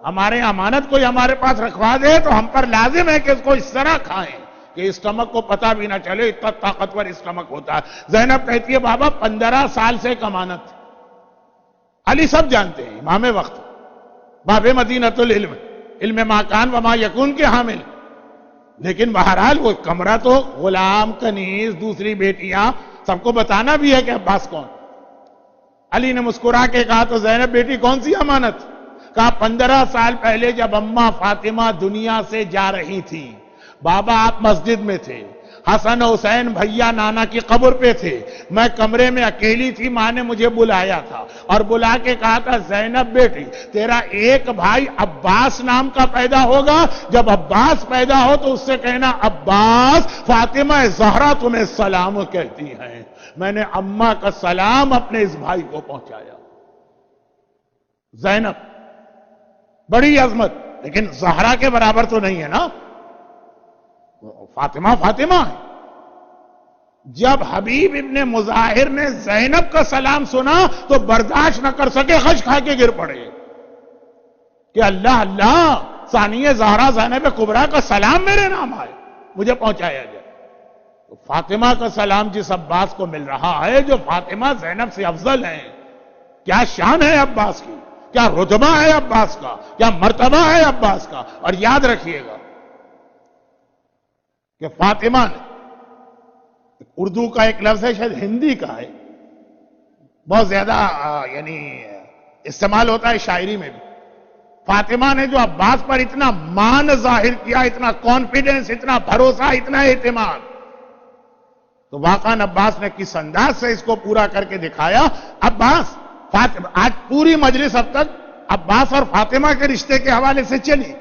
ہمارے امانت کوئی ہمارے پاس رکھوا دے تو ہم پر لازم ہے کہ اس کو اس طرح کھائیں کہ اسٹمک کو پتہ بھی نہ چلے، اتنا طاقتور اسٹمک ہوتا ہے۔ زینب کہتی ہے بابا 15 سال سے ایک امانت تھی۔ علی سب جانتے ہیں، امام وقت، باب مدینۃ العلم، علم ما کان و ما یکون کے حامل، لیکن بہرحال وہ کمرہ تو غلام، کنیز، دوسری بیٹیاں، سب کو بتانا بھی ہے کہ عباس کون۔ علی نے مسکرا کے کہا تو زینب بیٹی کون سی امانت؟ کہا 15 سال پہلے جب اماں فاطمہ دنیا سے جا رہی تھی، بابا آپ مسجد میں تھے، حسن حسین بھیا نانا کی قبر پہ تھے، میں کمرے میں اکیلی تھی، ماں نے مجھے بلایا تھا اور بلا کے کہا تھا زینب بیٹی تیرا ایک بھائی عباس نام کا پیدا ہوگا، جب عباس پیدا ہو تو اس سے کہنا عباس فاطمہ زہرا تمہیں سلام کہتی ہیں۔ میں نے اماں کا سلام اپنے اس بھائی کو پہنچایا۔ زینب بڑی عظمت، لیکن زہرا کے برابر تو نہیں ہے نا، فاطمہ فاطمہ ہے۔ جب حبیب ابن مظاہر نے زینب کا سلام سنا تو برداشت نہ کر سکے، خش کھا کے گر پڑے کہ اللہ اللہ، ثانیہ زہرا زینب کبریٰ کا سلام میرے نام آئے، مجھے پہنچایا جائے۔ تو فاطمہ کا سلام جس عباس کو مل رہا ہے، جو فاطمہ زینب سے افضل ہیں، کیا شان ہے عباس کی، کیا رتبہ ہے عباس کا، کیا مرتبہ ہے عباس کا۔ اور یاد رکھیے گا کہ فاطمہ نے، اردو کا ایک لفظ ہے، شاید ہندی کا ہے، بہت زیادہ یعنی استعمال ہوتا ہے شاعری میں بھی، فاطمہ نے جو عباس پر اتنا مان ظاہر کیا، اتنا کانفیڈنس، اتنا بھروسہ، اتنا اعتماد، تو واقعاً عباس نے کس انداز سے اس کو پورا کر کے دکھایا۔ عباس فاطمہ، آج پوری مجلس اب تک عباس اور فاطمہ کے رشتے کے حوالے سے چلی،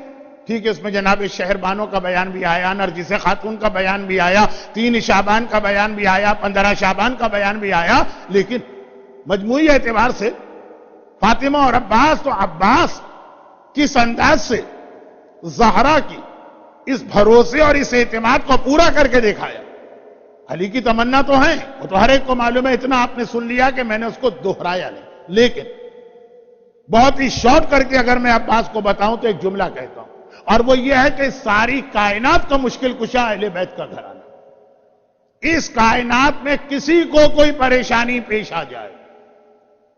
ٹھیک ہے، اس میں جناب شہر بانو کا بیان بھی آیا، نرجس خاتون کا بیان بھی آیا، 3 شعبان کا بیان بھی آیا، 15 شعبان کا بیان بھی آیا، لیکن مجموعی اعتبار سے فاطمہ اور عباس، تو عباس کس انداز سے زہرا کی اس بھروسے اور اس اعتماد کو پورا کر کے دکھایا۔ علی کی تمنا تو ہے، وہ تو ہر ایک کو معلوم ہے، اتنا آپ نے سن لیا کہ میں نے اس کو دہرایا نہیں، لیکن بہت ہی شارٹ کر کے اگر میں عباس کو بتاؤں تو ایک جملہ کہتا ہوں، اور وہ یہ ہے کہ ساری کائنات کا مشکل کشا اہل بیت کا گھرانہ۔ اس کائنات میں کسی کو کوئی پریشانی پیش آ جائے،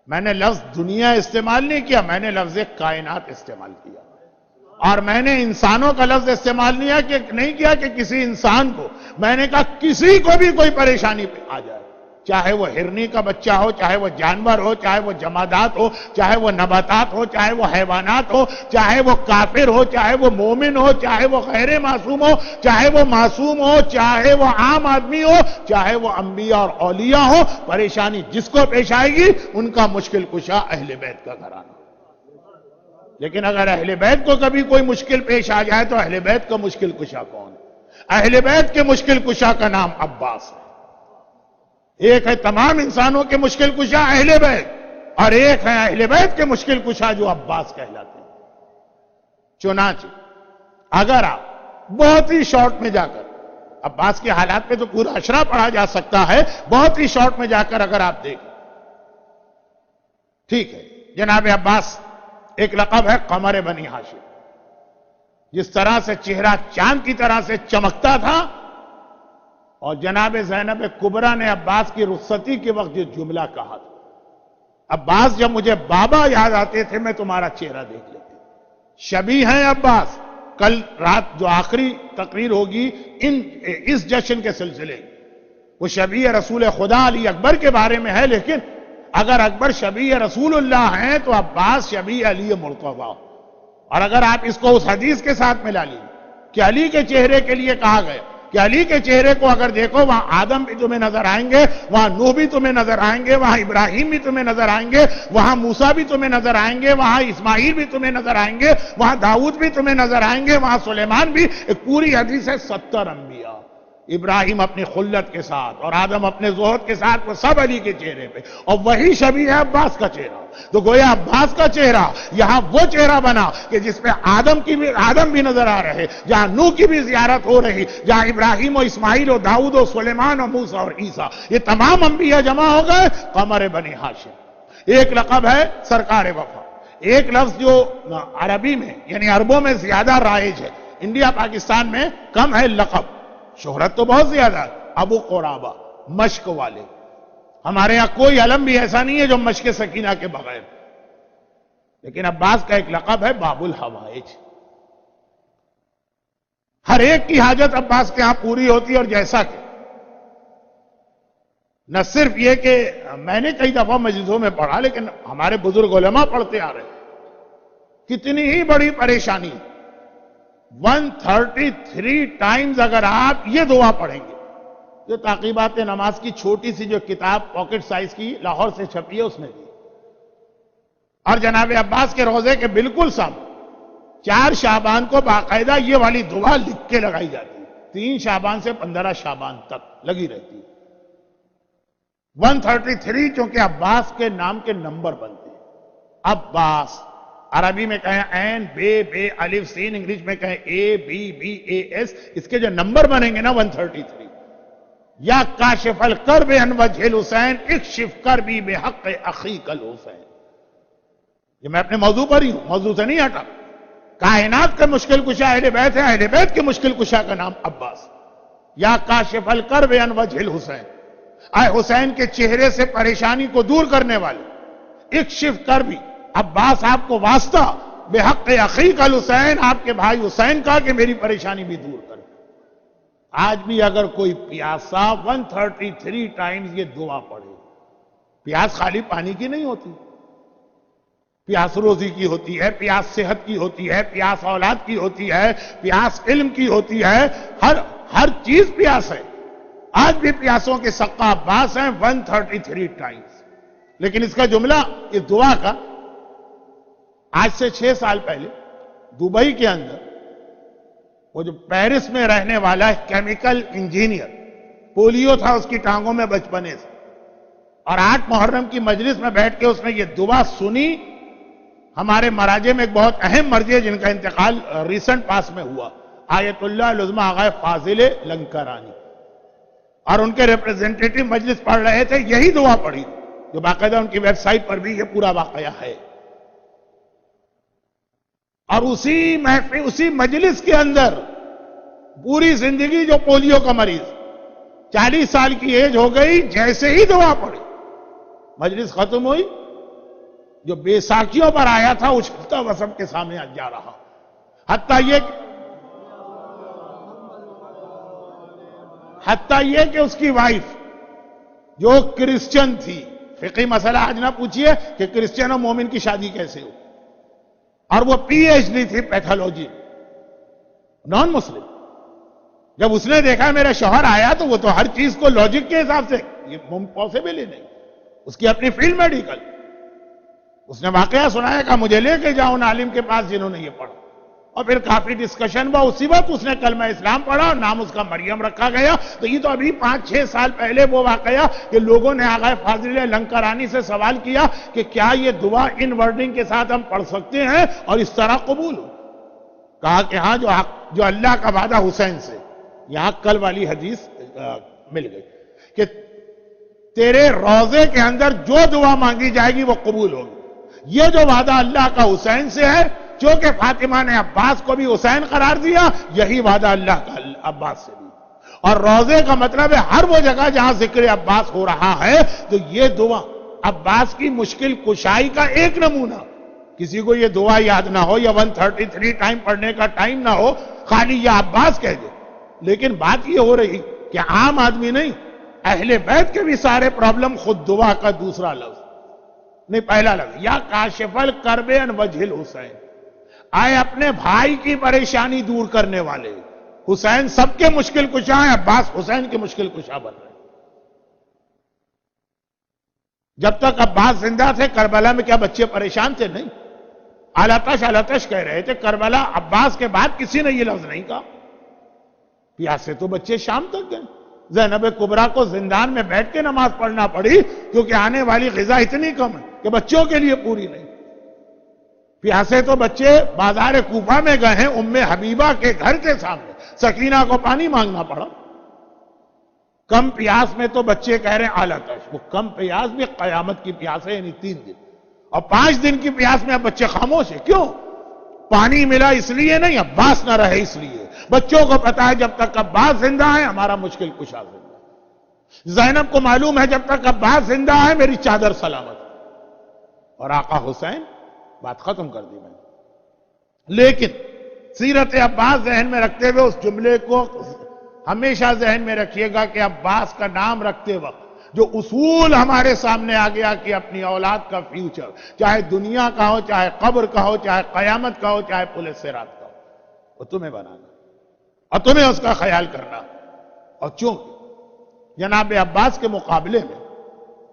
میں نے لفظ دنیا استعمال نہیں کیا، میں نے لفظ کائنات استعمال کیا، اور میں نے انسانوں کا لفظ استعمال نہیں کیا کہ کسی انسان کو، میں نے کہا کسی کو بھی کوئی پریشانی آ جائے، چاہے وہ ہرنی کا بچہ ہو، چاہے وہ جانور ہو، چاہے وہ جمادات ہو، چاہے وہ نباتات ہو، چاہے وہ حیوانات ہو، چاہے وہ کافر ہو، چاہے وہ مومن ہو، چاہے وہ غیر معصوم ہو، چاہے وہ معصوم ہو، چاہے وہ عام آدمی ہو، چاہے وہ انبیاء اور اولیاء ہو، پریشانی جس کو پیش آئے گی ان کا مشکل کشا اہل بیت کا گھرانہ۔ لیکن اگر اہل بیت کو کبھی کوئی مشکل پیش آ جائے تو اہل بیت کا مشکل کشا کون ہے؟ اہل بیت کے مشکل کشا کا نام عباس ہے۔ ایک ہے تمام انسانوں کے مشکل کشا اہل بیت، اور ایک ہے اہل بیت کے مشکل کشا جو عباس کہلاتے ہیں۔ چنانچہ اگر آپ بہت ہی شارٹ میں جا کر، عباس کے حالات پہ تو پورا اشرا پڑھا جا سکتا ہے، بہت ہی شارٹ میں جا کر اگر آپ دیکھیں، ٹھیک ہے، جناب عباس ایک لقب ہے قمر بنی ہاشم، جس طرح سے چہرہ چاند کی طرح سے چمکتا تھا، اور جناب زینب کبریٰ نے عباس کی رخصتی کے وقت یہ جملہ کہا تھا، عباس جب مجھے بابا یاد آتے تھے میں تمہارا چہرہ دیکھ لیتی۔ شبیہ ہیں عباس، کل رات جو آخری تقریر ہوگی اس جشن کے سلسلے، وہ شبیہ رسول خدا علی اکبر کے بارے میں ہے، لیکن اگر اکبر شبیہ رسول اللہ ہیں تو عباس شبیہ علی مرتضیٰ، اور اگر آپ اس کو اس حدیث کے ساتھ ملا لیجیے کہ علی کے چہرے کے لیے کہا گیا کہ علی کے چہرے کو اگر دیکھو، وہاں آدم بھی تمہیں نظر آئیں گے، وہاں نوح بھی تمہیں نظر آئیں گے، وہاں ابراہیم بھی تمہیں نظر آئیں گے، وہاں موسیٰ بھی تمہیں نظر آئیں گے، وہاں اسماعیل بھی تمہیں نظر آئیں گے، وہاں داؤد بھی تمہیں نظر آئیں گے، وہاں سلیمان بھی۔ ایک پوری حدیث ہے 70 انبیاء، ابراہیم اپنی خلت کے ساتھ اور آدم اپنے زہد کے ساتھ، وہ سب علی کے چہرے پہ، اور وہی شبیہ ہے عباس کا چہرہ۔ تو گویا عباس کا چہرہ یہاں وہ چہرہ بنا کہ جس پہ آدم بھی نظر آ رہے، جہاں نوح کی بھی زیارت ہو رہی، جہاں ابراہیم و اسماعیل و داؤد و سلیمان و موسیٰ اور عیسیٰ، یہ تمام انبیاء جمع ہو گئے قمر بنی ہاشم۔ ایک لقب ہے سرکار وفا، ایک لفظ جو عربی میں یعنی عربوں میں زیادہ رائج ہے، انڈیا پاکستان میں کم ہے لقب، شہرت تو بہت زیادہ ہے، ابو قرابہ، مشک والے۔ ہمارے یہاں کوئی علم بھی ایسا نہیں ہے جو مشک سکینہ کے بغیر، لیکن عباس کا ایک لقب ہے باب الحوائج۔ ہر ایک کی حاجت عباس کے ہاں پوری ہوتی، اور جیسا کہ نہ صرف یہ کہ میں نے کئی دفعہ مجلسوں میں پڑھا، لیکن ہمارے بزرگ علماء پڑھتے آ رہے، کتنی ہی بڑی پریشانی 133 ٹائمز اگر آپ یہ دعا پڑھیں گے، جو تعقیبات نماز کی چھوٹی سی جو کتاب پاکٹ سائز کی لاہور سے چھپی ہے اس میں دی، اور جناب عباس کے روضے کے بالکل سامنے 4 شعبان کو باقاعدہ یہ والی دعا لکھ کے لگائی جاتی ہے، 3 شعبان سے 15 شعبان تک لگی رہتی ہے۔ 133 چونکہ عباس کے نام کے نمبر بنتے ہیں، عباس عربی میں کہیں عین بے الف سین، انگلش میں کہیں ABBAS، اس کے جو نمبر بنیں گے نا 133. یا کاشف الکرب عن وجہ الحسین اکشف کربی بحق اخیک الحسین. یہ میں اپنے موضوع پر ہی ہوں، موضوع سے نہیں ہٹا. کائنات کا مشکل کشا اہل بیت ہے، اہل بیت کے مشکل کشا کا نام عباس. یا کاشف الکرب عن وجہ الحسین، اے حسین کے چہرے سے پریشانی کو دور کرنے والے. اکشف کربی، عباس آپ کو واسطہ، بحق اخیک الحسین، آپ کے بھائی حسین کا کہ میری پریشانی بھی دور کر. آج بھی اگر کوئی پیاسا 133 ٹائمز یہ دعا پڑھے، پیاس خالی پانی کی نہیں ہوتی، پیاس روزی کی ہوتی ہے، پیاس صحت کی ہوتی ہے، پیاس اولاد کی ہوتی ہے، پیاس علم کی ہوتی ہے، ہر چیز پیاس ہے. آج بھی پیاسوں کے سقا عباس ہیں 133 ٹائمز. لیکن اس کا جملہ اس دعا کا آج سے 6 سال پہلے دبئی کے اندر وہ جو پیرس میں رہنے والا کیمیکل انجینئر، پولیو تھا اس کی ٹانگوں میں بچپنے سے، اور 8 محرم کی مجلس میں بیٹھ کے اس نے یہ دعا سنی. ہمارے مراجع میں ایک بہت اہم مرجع جن کا انتقال ریسنٹ پاس میں ہوا، آیت اللہ العظمی آغا فاضل لنکرانی، اور ان کے ریپریزنٹیٹو مجلس پڑھ رہے تھے، یہی دعا پڑھی جو باقاعدہ ان کی ویب سائٹ پر بھی یہ پورا واقعہ ہے. اور اسی مجلس کے اندر پوری زندگی جو پولیو کا مریض، 40 سال کی ایج ہو گئی، جیسے ہی دعا پڑی مجلس ختم ہوئی، جو بیساکھیوں پر آیا تھا اچھلتا ہوا سب کے سامنے جا رہا. حتیٰ یہ کہ اس کی وائف جو کرسچن تھی، فقہی مسئلہ آج نہ پوچھئے کہ کرسچن اور مومن کی شادی کیسے ہو، اور وہ PhD تھی پیتھولوجی، نان مسلم. جب اس نے دیکھا میرا شوہر آیا تو وہ تو ہر چیز کو لاجک کے حساب سے، یہ پاسبل ہی نہیں، اس کی اپنی فیلڈ میڈیکل. اس نے واقعہ سنایا کہ مجھے لے کے جاؤ ان عالم کے پاس جنہوں نے یہ پڑھا، اور پھر کافی ڈسکشن ہوا. اسی وقت اس نے کلمہ اسلام پڑھا اور نام اس کا مریم رکھا گیا. تو یہ تو ابھی 5-6 سال پہلے وہ واقعہ کہ لوگوں نے آغا فاضل لنکرانی سے سوال کیا کہ کیا یہ دعا ان ورڈنگ کے ساتھ ہم پڑھ سکتے ہیں اور اس طرح قبول ہو. کہا کہ ہاں، جو اللہ کا وعدہ حسین سے، یہاں کل والی حدیث مل گئی کہ تیرے روضے کے اندر جو دعا مانگی جائے گی وہ قبول ہوگی. یہ جو وعدہ اللہ کا حسین سے ہے، چونکہ فاطمہ نے عباس کو بھی حسین قرار دیا، یہی وعدہ اللہ کا عباس سے بھی. اور روضے کا مطلب ہے ہر وہ جگہ جہاں ذکر عباس ہو رہا ہے تو یہ دعا عباس کی مشکل کشائی کا ایک نمونہ. کسی کو یہ دعا یاد نہ ہو یا 133 ٹائم پڑھنے کا ٹائم نہ ہو، خالی یہ عباس کہہ دے. لیکن بات یہ ہو رہی کہ عام آدمی نہیں، اہل بیت کے بھی سارے پرابلم خود دعا کا دوسرا لفظ نہیں، پہلا لفظ یا کاشف الکرب عن وجہ الحسین، آئے اپنے بھائی کی پریشانی دور کرنے والے. حسین سب کے مشکل کشا ہیں، عباس حسین کے مشکل کشا بن رہے. جب تک عباس زندہ تھے کربلا میں کیا بچے پریشان تھے؟ نہیں. علتش کہہ رہے تھے کربلا، عباس کے بعد کسی نے یہ لفظ نہیں کہا. پیاس سے تو بچے شام تک گئے. زینب کبریٰ کو زندان میں بیٹھ کے نماز پڑھنا پڑی کیونکہ آنے والی غذا اتنی کم ہے کہ بچوں کے لیے پوری نہیں. پیاسے تو بچے بازار کوفہ میں گئے ہیں، ام حبیبہ کے گھر کے سامنے سکینہ کو پانی مانگنا پڑا. کم پیاس میں تو بچے کہہ رہے ہیں علتش، وہ کم پیاس بھی قیامت کی پیاس ہے، یعنی 3 دن. اور 5 دن کی پیاس میں اب بچے خاموش ہیں. کیوں؟ پانی ملا اس لیے نہیں، عباس نہ رہے اس لیے. بچوں کو پتا ہے جب تک عباس زندہ ہے ہمارا مشکل کشا زندہ ہے. زینب کو معلوم ہے جب تک عباس زندہ ہے میری چادر سلامت ہے. اور آقا حسین، بات ختم کر دی میں نے. لیکن سیرت عباس ذہن میں رکھتے ہوئے اس جملے کو ہمیشہ ذہن میں رکھیے گا کہ عباس کا نام رکھتے وقت جو اصول ہمارے سامنے آ گیا کہ اپنی اولاد کا فیوچر، چاہے دنیا کا ہو، چاہے قبر کا ہو، چاہے قیامت کا ہو، چاہے پل صراط کا ہو، وہ تمہیں بنانا اور تمہیں اس کا خیال کرنا. اور چونکہ جناب عباس کے مقابلے میں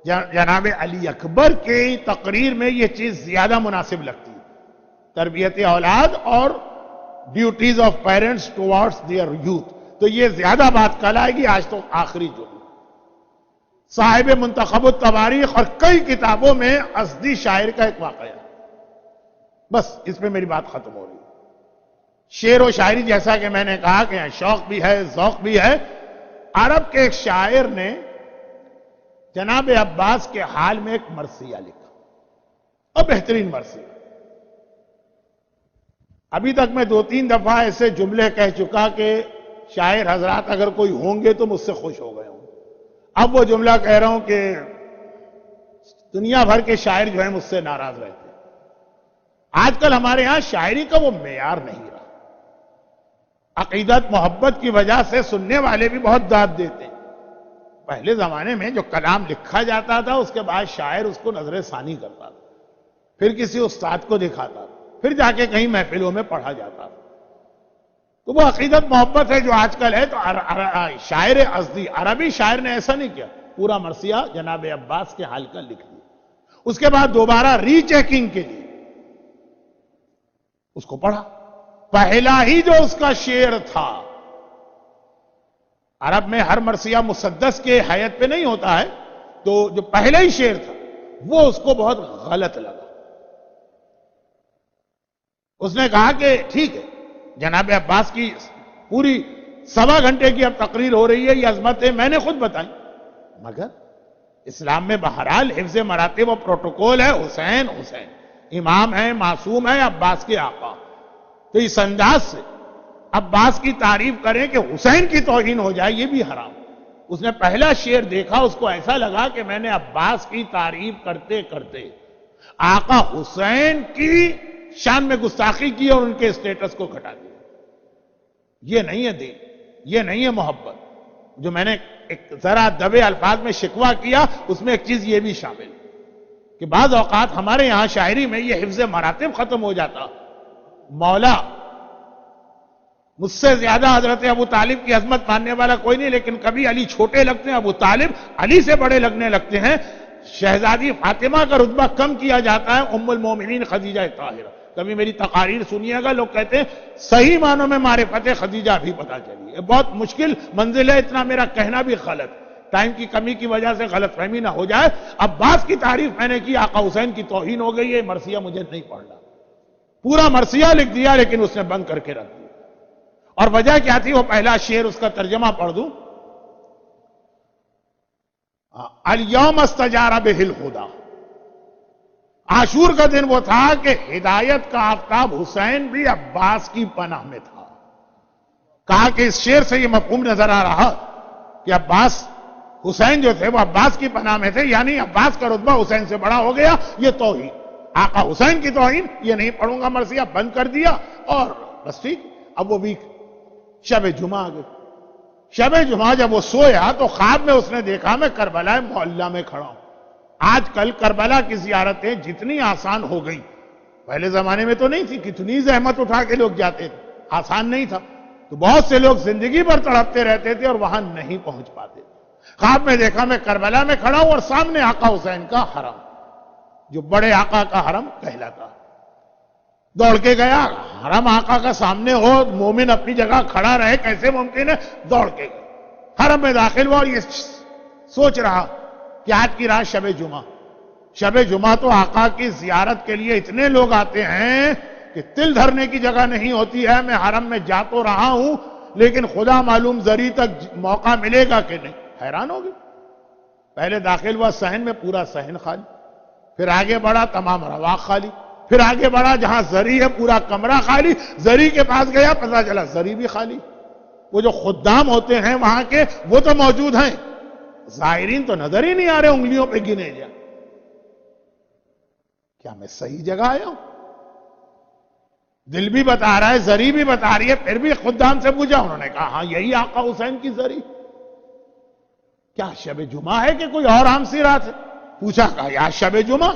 جناب علی اکبر کی تقریر میں یہ چیز زیادہ مناسب لگتی ہے، تربیت اولاد اور duties of parents towards their youth. تو یہ زیادہ بات کل آئے گی. آج تو آخری جملہ صاحب منتخب التواریخ اور کئی کتابوں میں ازدی شاعر کا ایک واقعہ. بس اس پہ میری بات ختم ہو رہی ہے. شعر و شاعری جیسا کہ میں نے کہا کہ شوق بھی ہے، ذوق بھی ہے. عرب کے ایک شاعر نے جناب عباس کے حال میں ایک مرثیہ لکھا، اور بہترین مرثیہ. ابھی تک میں 2-3 دفعہ ایسے جملے کہہ چکا کہ شاعر حضرات اگر کوئی ہوں گے تو مجھ سے خوش ہو گئے ہوں. اب وہ جملہ کہہ رہا ہوں کہ دنیا بھر کے شاعر جو ہیں مجھ سے ناراض رہتے ہیں. آج کل ہمارے ہاں شاعری کا وہ معیار نہیں رہا. عقیدت محبت کی وجہ سے سننے والے بھی بہت داد دیتے ہیں. پہلے زمانے میں جو کلام لکھا جاتا تھا اس کے بعد شاعر اس کو نظر ثانی کرتا تھا، پھر کسی استاد کو دکھاتا تھا، پھر جا کے کہیں محفلوں میں پڑھا جاتا تھا. تو وہ عقیدت محبت ہے جو آج کل ہے. تو شاعر ازدی عربی شاعر نے ایسا نہیں کیا، پورا مرثیہ جناب عباس کے حال کا لکھ دیا. اس کے بعد دوبارہ ری چیکنگ کے لیے اس کو پڑھا. پہلا ہی جو اس کا شعر تھا، عرب میں ہر مرثیہ مسدس کے حیت پہ نہیں ہوتا ہے، تو جو پہلا ہی شعر تھا وہ اس کو بہت غلط لگا. اس نے کہا کہ ٹھیک ہے، جناب عباس کی پوری 1.25 گھنٹے کی اب تقریر ہو رہی ہے، یہ عظمتیں میں نے خود بتائیں، مگر اسلام میں بہرحال حفظ مراتب و پروٹوکول ہے. حسین امام ہے، معصوم ہے، عباس کے آقا. تو اس انداز سے عباس کی تعریف کریں کہ حسین کی توہین ہو جائے، یہ بھی حرام. اس نے پہلا شعر دیکھا، اس کو ایسا لگا کہ میں نے عباس کی تعریف کرتے کرتے آقا حسین کی شان میں گستاخی کی اور ان کے اسٹیٹس کو گھٹا دیا. یہ نہیں ہے دین، یہ نہیں ہے محبت. جو میں نے ایک ذرا دبے الفاظ میں شکوہ کیا، اس میں ایک چیز یہ بھی شامل کہ بعض اوقات ہمارے یہاں شاعری میں یہ حفظ مراتب ختم ہو جاتا. مولا مجھ سے زیادہ حضرت ابو طالب کی عظمت ماننے والا کوئی نہیں، لیکن کبھی علی چھوٹے لگتے ہیں، ابو طالب علی سے بڑے لگنے لگتے ہیں. شہزادی فاطمہ کا رتبہ کم کیا جاتا ہے ام المومنین خدیجہ طاہرہ. کبھی میری تقاریر سنیے گا، لوگ کہتے ہیں صحیح معنوں میں معرفت خدیجہ بھی پتہ چلی. بہت مشکل منزل ہے، اتنا میرا کہنا بھی غلط، ٹائم کی کمی کی وجہ سے غلط فہمی نہ ہو جائے. عباس کی تعریف میں نے کی، آقا حسین کی توہین ہو گئی. یہ مرثیہ مجھے نہیں پڑھنا. پورا مرثیہ لکھ دیا لیکن اس نے بند کر کے رکھ دیا. اور وجہ کیا تھی؟ وہ پہلا شعر اس کا ترجمہ پڑھ دوں. الیوم استجار بہ الہدی. عاشور کا دن وہ تھا کہ ہدایت کا آفتاب حسین بھی عباس کی پناہ میں تھا. کہا کہ اس شعر سے یہ مفہوم نظر آ رہا کہ عباس حسین جو تھے وہ عباس کی پناہ میں تھے، یعنی عباس کا رتبہ حسین سے بڑا ہو گیا. یہ توہین، آقا حسین کی توہین، یہ نہیں پڑھوں گا. مرثیہ بند کر دیا اور بس ٹھیک. اب وہ بھی شب جمعہ آ گئی. شب جمعہ جب وہ سویا تو خواب میں اس نے دیکھا میں کربلا معلیٰ میں کھڑا ہوں. آج کل کربلا کی زیارتیں جتنی آسان ہو گئی، پہلے زمانے میں تو نہیں تھی. کتنی زحمت اٹھا کے لوگ جاتے تھے، آسان نہیں تھا. تو بہت سے لوگ زندگی بھر تڑپتے رہتے تھے اور وہاں نہیں پہنچ پاتے. خواب میں دیکھا میں کربلا میں کھڑا ہوں اور سامنے آقا حسین کا حرم، جو بڑے آقا کا حرم کہلاتا. دوڑ کے گیا. حرم آقا کا سامنے ہو، مومن اپنی جگہ کھڑا رہے، کیسے ممکن ہے؟ دوڑ کے گیا، حرم میں داخل ہوا اور یہ سوچ رہا کہ آج کی رات شب جمعہ. شب جمعہ تو آقا کی زیارت کے لیے اتنے لوگ آتے ہیں کہ تل دھرنے کی جگہ نہیں ہوتی ہے. میں حرم میں جا تو رہا ہوں لیکن خدا معلوم زری تک موقع ملے گا کہ نہیں. حیران ہو گئی. پہلے داخل ہوا صحن میں، پورا صحن خالی. پھر آگے بڑھا، تمام رواق خالی. پھر آگے بڑھا، جہاں زری ہے پورا کمرہ خالی. زری کے پاس گیا، پتہ چلا زری بھی خالی. وہ جو خدام ہوتے ہیں وہاں کے وہ تو موجود ہیں، زائرین تو نظر ہی نہیں آ رہے، انگلیوں پہ گنے جا. کیا میں صحیح جگہ آیا ہوں؟ دل بھی بتا رہا ہے، زری بھی بتا رہی ہے. پھر بھی خدام سے پوچھا، انہوں نے کہا ہاں یہی آقا حسین کی زری. کیا شب جمعہ ہے کہ کوئی اور عام سی رات ہے؟ پوچھا، کہا یا شب جمعہ.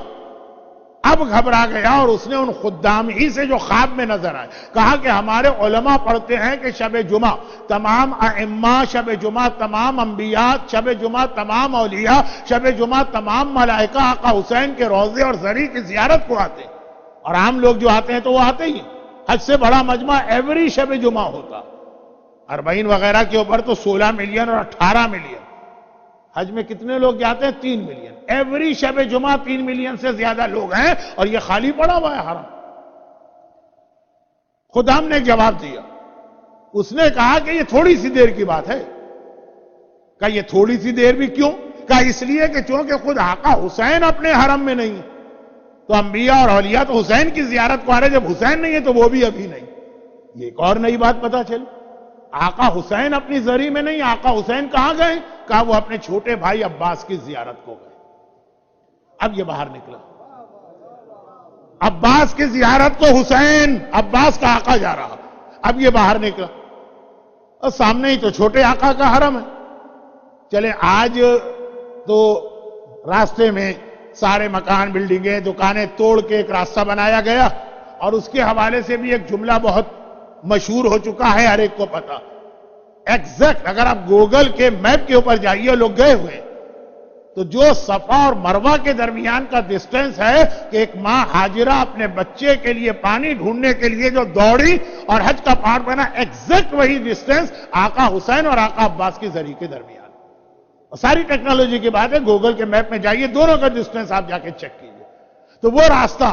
اب گھبرا گیا اور اس نے ان خدام ہی سے جو خواب میں نظر آئے کہا کہ ہمارے علماء پڑھتے ہیں کہ شب جمعہ تمام ائمہ، شب جمعہ تمام انبیاء، شب جمعہ تمام اولیاء، شب جمعہ تمام ملائکہ آقا حسین کے روضے اور زری کی زیارت کو آتے ہیں. اور عام لوگ جو آتے ہیں تو وہ آتے ہی ہیں. حج سے بڑا مجمع ایوری شب جمعہ ہوتا. 40 وغیرہ کے اوپر تو 16 ملین اور 18 ملین. حج میں کتنے لوگ جاتے ہیں؟ 3 ملین. ایوری شب جمعہ 3 ملین سے زیادہ لوگ ہیں اور یہ خالی پڑا ہوا ہے حرم. خدا نے جواب دیا. اس نے کہا کہ یہ تھوڑی سی دیر کی بات ہے. کہا یہ تھوڑی سی دیر بھی کیوں؟ کہا اس لیے کہ چونکہ خود آقا حسین اپنے حرم میں نہیں ہے تو انبیاء اور اولیاء تو حسین کی زیارت کو آ رہے، جب حسین نہیں ہے تو وہ بھی ابھی نہیں. یہ ایک اور نئی بات پتا چلی. آقا حسین اپنی زری میں نہیں، آقا حسین کہاں گئے؟ کہا وہ اپنے چھوٹے بھائی عباس کی زیارت کو گئے. اب یہ باہر نکلا. عباس کی زیارت کو حسین، عباس کا آقا جا رہا. اب یہ باہر نکلا اور سامنے ہی تو چھوٹے آقا کا حرم ہے. چلے آج تو راستے میں سارے مکان، بلڈنگیں، دکانیں توڑ کے ایک راستہ بنایا گیا، اور اس کے حوالے سے بھی ایک جملہ بہت مشہور ہو چکا ہے، ہر ایک کو پتا. ایگزیکٹ اگر آپ گوگل کے میپ کے اوپر جائیے، لوگ گئے ہوئے، تو جو صفا اور مروہ کے درمیان کا ڈسٹینس ہے کہ ایک ماں حاجرہ اپنے بچے کے لیے پانی ڈھونڈنے کے لیے جو دوڑی اور حج کا پہاڑ بنا، ایگزیکٹ وہی ڈسٹینس آقا حسین اور آقا عباس کی زری کے درمیان. اور ساری ٹیکنالوجی کی بات ہے، گوگل کے میپ میں جائیے، دونوں کا ڈسٹینس آپ جا کے چیک کیجئے. تو وہ راستہ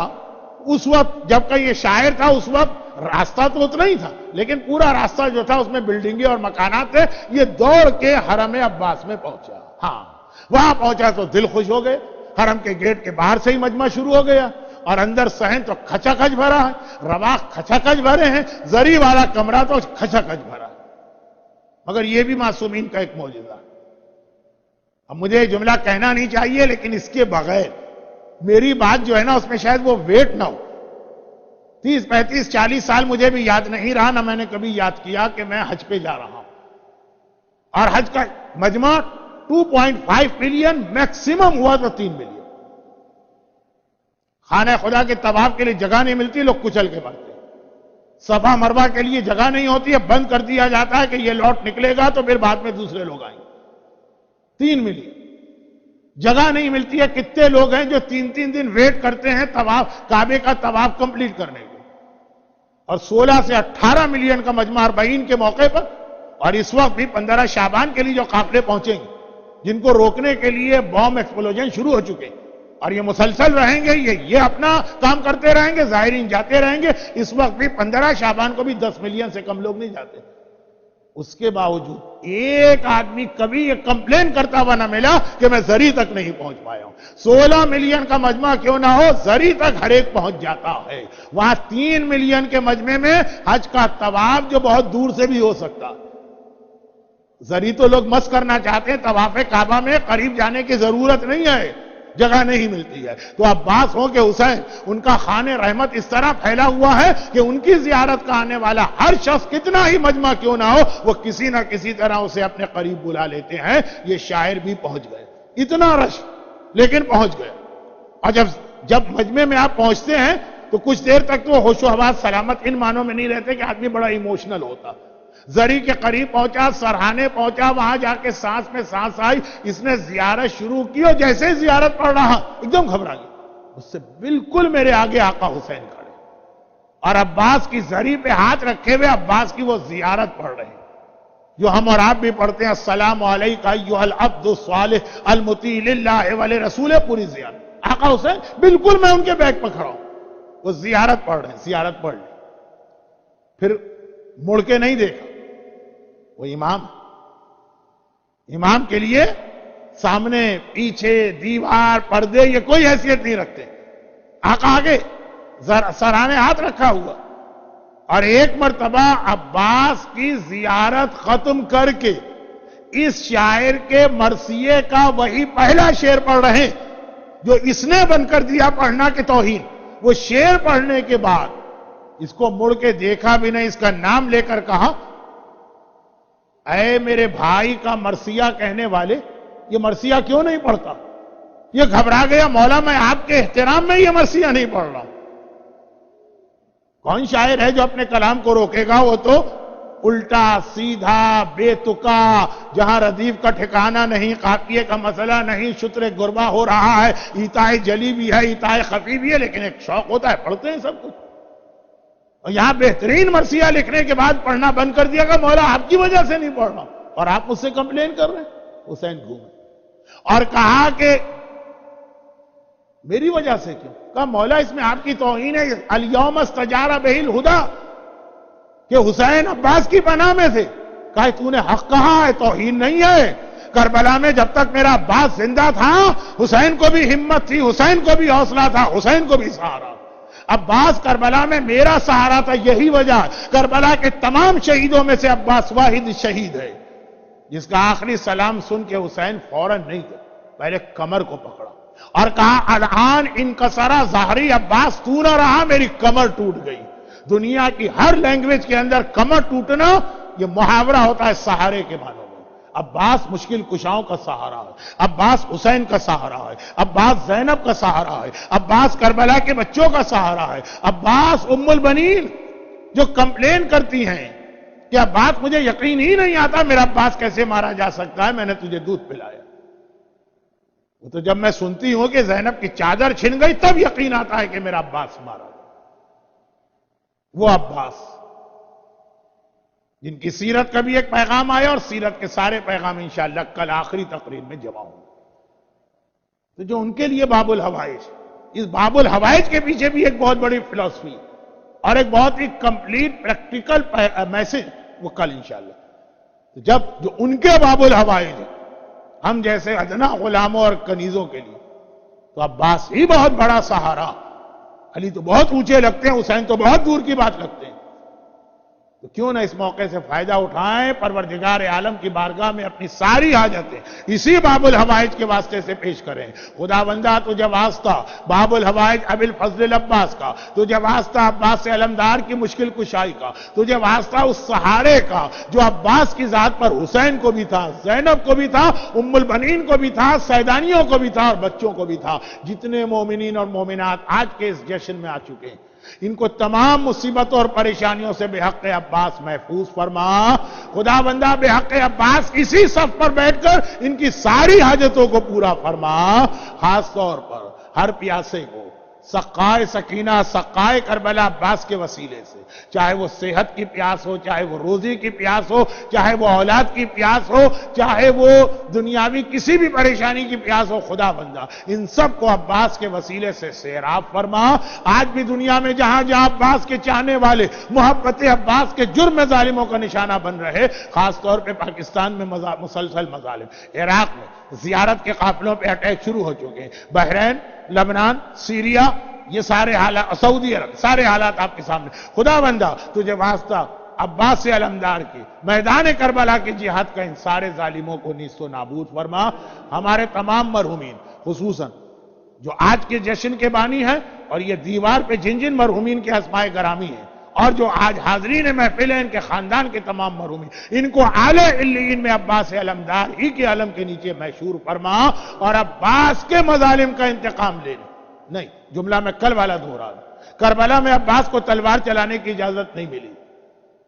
اس وقت جب کہ یہ شاعر تھا، اس وقت راستہ تو اتنا ہی تھا، لیکن پورا راستہ جو تھا اس میں بلڈنگیں اور مکانات تھے. یہ دوڑ کے حرم عباس میں پہنچا. ہاں وہاں پہنچا تو دل خوش ہو گئے. حرم کے گیٹ کے باہر سے ہی مجمع شروع ہو گیا، اور اندر صحن تو کھچا کھچ بھرا ہے، رواق کھچا کھچ بھرے ہیں، زری والا کمرہ تو کھچا کھچ بھرا ہے. مگر یہ بھی معصومین کا ایک معجزہ. اب مجھے یہ جملہ کہنا نہیں چاہیے، لیکن اس کے بغیر میری بات جو ہے نا اس میں شاید وہ ویٹ نہ ہو. 30 35 40 سال مجھے بھی یاد نہیں رہا، نہ میں نے کبھی یاد کیا کہ میں حج پہ جا رہا ہوں. اور حج کا مجمع 2.5 ملین، میکسیمم ہوا تو 3 ملین. خانہ خدا کے طواف کے لیے جگہ نہیں ملتی، لوگ کچل کے بڑھتے. صفا مروہ کے لیے جگہ نہیں ہوتی ہے، بند کر دیا جاتا ہے کہ یہ لوٹ نکلے گا تو پھر بعد میں دوسرے لوگ آئیں گے. 3 ملین جگہ نہیں ملتی ہے. کتنے لوگ ہیں جو 3 دن ویٹ کرتے ہیں طواف، کعبے کا طواف کمپلیٹ کرنے کے. اور 16 سے 18 ملین کا مجمع اربعین کے موقع پر، اور اس وقت بھی 15 شعبان کے لیے جو قافلے پہنچیں گے، جن کو روکنے کے لیے بام ایکسپلوژن شروع ہو چکے ہیں، اور یہ مسلسل رہیں گے، یہ اپنا کام کرتے رہیں گے، زائرین جاتے رہیں گے. اس وقت بھی 15 شعبان کو بھی 10 ملین سے کم لوگ نہیں جاتے. اس کے باوجود ایک آدمی کبھی یہ کمپلین کرتا ہوا نہ ملا کہ میں زری تک نہیں پہنچ پایا ہوں. 16 ملین کا مجمع کیوں نہ ہو، زری تک ہر ایک پہنچ جاتا ہے. وہاں 3 ملین کے مجمع میں حج کا طواف جو بہت دور سے بھی ہو سکتا. زری تو لوگ مس کرنا چاہتے ہیں، طواف کعبہ میں قریب جانے کی ضرورت نہیں ہے، جگہ نہیں ملتی ہے. تو عباس ہو کہ حسین، ان کا خانہ رحمت اس طرح پھیلا ہوا ہے کہ ان کی زیارت کا آنے والا ہر شخص کتنا ہی مجمع کیوں نہ ہو، وہ کسی نہ کسی طرح اسے اپنے قریب بلا لیتے ہیں. یہ شاعر بھی پہنچ گئے، اتنا رش لیکن پہنچ گئے. اور جب مجمع میں آپ پہنچتے ہیں تو کچھ دیر تک تو ہوش و حواس سلامت ان معنوں میں نہیں رہتے کہ آدمی بڑا ایموشنل ہوتا. زری کے قریب پہنچا، سرحانے پہنچا، وہاں جا کے سانس میں سانس آئی. اس نے زیارت شروع کی اور جیسے ہی زیارت پڑھ رہا ایک دم گھبرا گیا. اس سے بالکل میرے آگے آقا حسین کھڑے اور عباس کی زری پہ ہاتھ رکھے ہوئے عباس کی وہ زیارت پڑھ رہے ہیں جو ہم اور آپ بھی پڑھتے ہیں. السلام علیکہ ایھا العبد الصالح المطیع للہ ولرسول، پوری زیارت. آقا حسین بالکل میں ان کے بیک پہ کھڑا ہوں، وہ زیارت پڑھ رہے ہیں. زیارت پڑھ لی، پھر مڑ کے نہیں دیکھا. وہ امام کے لیے سامنے پیچھے دیوار پردے یہ کوئی حیثیت نہیں رکھتے. آقا آگے سرانے ہاتھ رکھا ہوا، اور ایک مرتبہ عباس کی زیارت ختم کر کے اس شاعر کے مرثیے کا وہی پہلا شعر پڑھ رہے ہیں جو اس نے بن کر دیا پڑھنا کی توہین. وہ شعر پڑھنے کے بعد اس کو مڑ کے دیکھا بھی نہیں، اس کا نام لے کر کہا، اے میرے بھائی کا مرثیہ کہنے والے، یہ مرثیہ کیوں نہیں پڑھتا؟ یہ گھبرا گیا، مولا میں آپ کے احترام میں یہ مرثیہ نہیں پڑھ رہا. کون شاعر ہے جو اپنے کلام کو روکے گا؟ وہ تو الٹا سیدھا بے تکا، جہاں ردیف کا ٹھکانہ نہیں، قافیے کا مسئلہ نہیں، شتر گربا ہو رہا ہے، ایتائے جلی بھی ہے، ایتائے خفی بھی ہے، لیکن ایک شوق ہوتا ہے، پڑھتے ہیں سب کچھ. اور یہاں بہترین مرثیہ لکھنے کے بعد پڑھنا بند کر دیا کہ مولا آپ کی وجہ سے نہیں پڑھ رہا اور آپ مجھ سے کمپلین کر رہے ہیں. حسین گھومے اور کہا کہ میری وجہ سے کیوں؟ کہا مولا اس میں آپ کی توہین ہے. الیوم استجار بہ الہدی، کہ حسین عباس کی پناہ میں تھے. کہا تو نے حق کہا ہے، توہین نہیں ہے. کربلا میں جب تک میرا عباس زندہ تھا حسین کو بھی ہمت تھی، حسین کو بھی حوصلہ تھا، حسین کو بھی سہارا. عباس کربلا میں میرا سہارا تھا، یہی وجہ. کربلا کے تمام شہیدوں میں سے عباس واحد شہید ہے جس کا آخری سلام سن کے حسین فوراً نہیں تھا، پہلے کمر کو پکڑا اور کہا الان انکسرا ظہری عباس، تو نہ رہا میری کمر ٹوٹ گئی. دنیا کی ہر لینگویج کے اندر کمر ٹوٹنا یہ محاورہ ہوتا ہے سہارے کے معنوں میں. عباس مشکل کشاؤں کا سہارا ہے، عباس حسین کا سہارا ہے، عباس زینب کا سہارا ہے، عباس کربلا کے بچوں کا سہارا ہے، عباس ام البنین جو کمپلین کرتی ہیں کہ اب بات مجھے یقین ہی نہیں آتا میرا عباس کیسے مارا جا سکتا ہے، میں نے تجھے دودھ پلایا. وہ تو جب میں سنتی ہوں کہ زینب کی چادر چھن گئی تب یقین آتا ہے کہ میرا عباس مارا. وہ عباس جن کی سیرت کا بھی ایک پیغام آیا اور سیرت کے سارے پیغام انشاءاللہ کل آخری تقریر میں جمع ہوں. تو جو ان کے لیے باب الحوائج، اس باب الحوائج کے پیچھے بھی ایک بہت بڑی فلسفی اور ایک بہت ہی کمپلیٹ پریکٹیکل میسج وہ کل انشاءاللہ. تو جب جو ان کے باب الحوائج ہم جیسے ادنا غلاموں اور کنیزوں کے لیے، تو عباس ہی بہت بڑا سہارا. علی تو بہت اونچے لگتے ہیں، حسین تو بہت دور کی بات لگتے ہیں. تو کیوں نہ اس موقع سے فائدہ اٹھائیں، پروردگار عالم کی بارگاہ میں اپنی ساری حاجتیں اسی باب الحوائج کے واسطے سے پیش کریں. خداوندہ تجھے واسطہ باب الحوائج ابی الفضل عباس کا، تجھے واسطہ عباس علمدار کی مشکل کشائی کا، تجھے واسطہ اس سہارے کا جو عباس کی ذات پر حسین کو بھی تھا، زینب کو بھی تھا، ام البنین کو بھی تھا، سیدانیوں کو بھی تھا اور بچوں کو بھی تھا. جتنے مومنین اور مومنات آج کے اس جشن میں آ چکے ہیں ان کو تمام مصیبتوں اور پریشانیوں سے بے حق عباس محفوظ فرما. خداوندہ بے حق عباس اسی صف پر بیٹھ کر ان کی ساری حاجتوں کو پورا فرما. خاص طور پر ہر پیاسے کو سقائے سکینہ، سقائے کربلا عباس کے وسیلے سے، چاہے وہ صحت کی پیاس ہو، چاہے وہ روزی کی پیاس ہو، چاہے وہ اولاد کی پیاس ہو، چاہے وہ دنیاوی کسی بھی پریشانی کی پیاس ہو، خدا بندہ ان سب کو عباس کے وسیلے سے سیراب فرما. آج بھی دنیا میں جہاں جہاں عباس کے چاہنے والے محبت عباس کے جرم ظالموں کا نشانہ بن رہے، خاص طور پہ پاکستان میں مسلسل مظالم، عراق میں زیارت کے قافلوں پہ اٹیک شروع ہو چکے ہیں، بحرین، لبنان، سیریا، یہ سارے حالات، سعودی عرب، سارے حالات آپ کے سامنے. خدا بندہ تجھے واسطہ عباس علمدار کی میدان کربلا کی جہاد کا ان سارے ظالموں کو نیست و نابود فرما. ہمارے تمام مرحومین خصوصاً جو آج کے جشن کے بانی ہیں اور یہ دیوار پہ جن جن مرحومین کے اسماء گرامی ہیں اور جو آج حاضرین محفل ہیں ان کے خاندان کے تمام مرحومین، ان کو اعلی علیین میں عباس علمدار ہی کے علم کے نیچے محشور فرما اور عباس کے مظالم کا انتقام لے لے. نہیں، جملہ میں کل والا دہرا دوں، کربلا میں عباس کو تلوار چلانے کی اجازت نہیں ملی،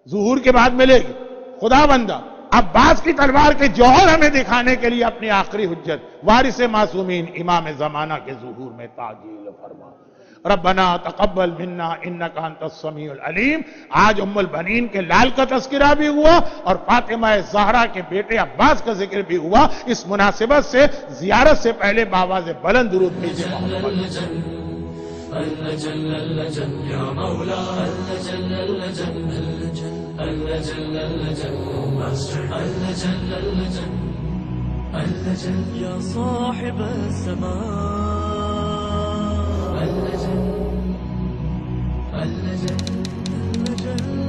ظہور کے بعد ملے گی. خدا بندہ عباس کی تلوار کے جوہر ہمیں دکھانے کے لیے اپنی آخری حجت وارث معصومین امام زمانہ کے ظہور میں تعجیل فرما. ربنا تقبل منا انک انت السمیع العلیم. آج ام البنین کے لال کا تذکرہ بھی ہوا اور فاطمہ زہرا کے بیٹے عباس کا ذکر بھی ہوا. اس مناسبت سے زیارت سے پہلے بآواز بلند درود بھیجے محمد. يا صاحب السماء اللجن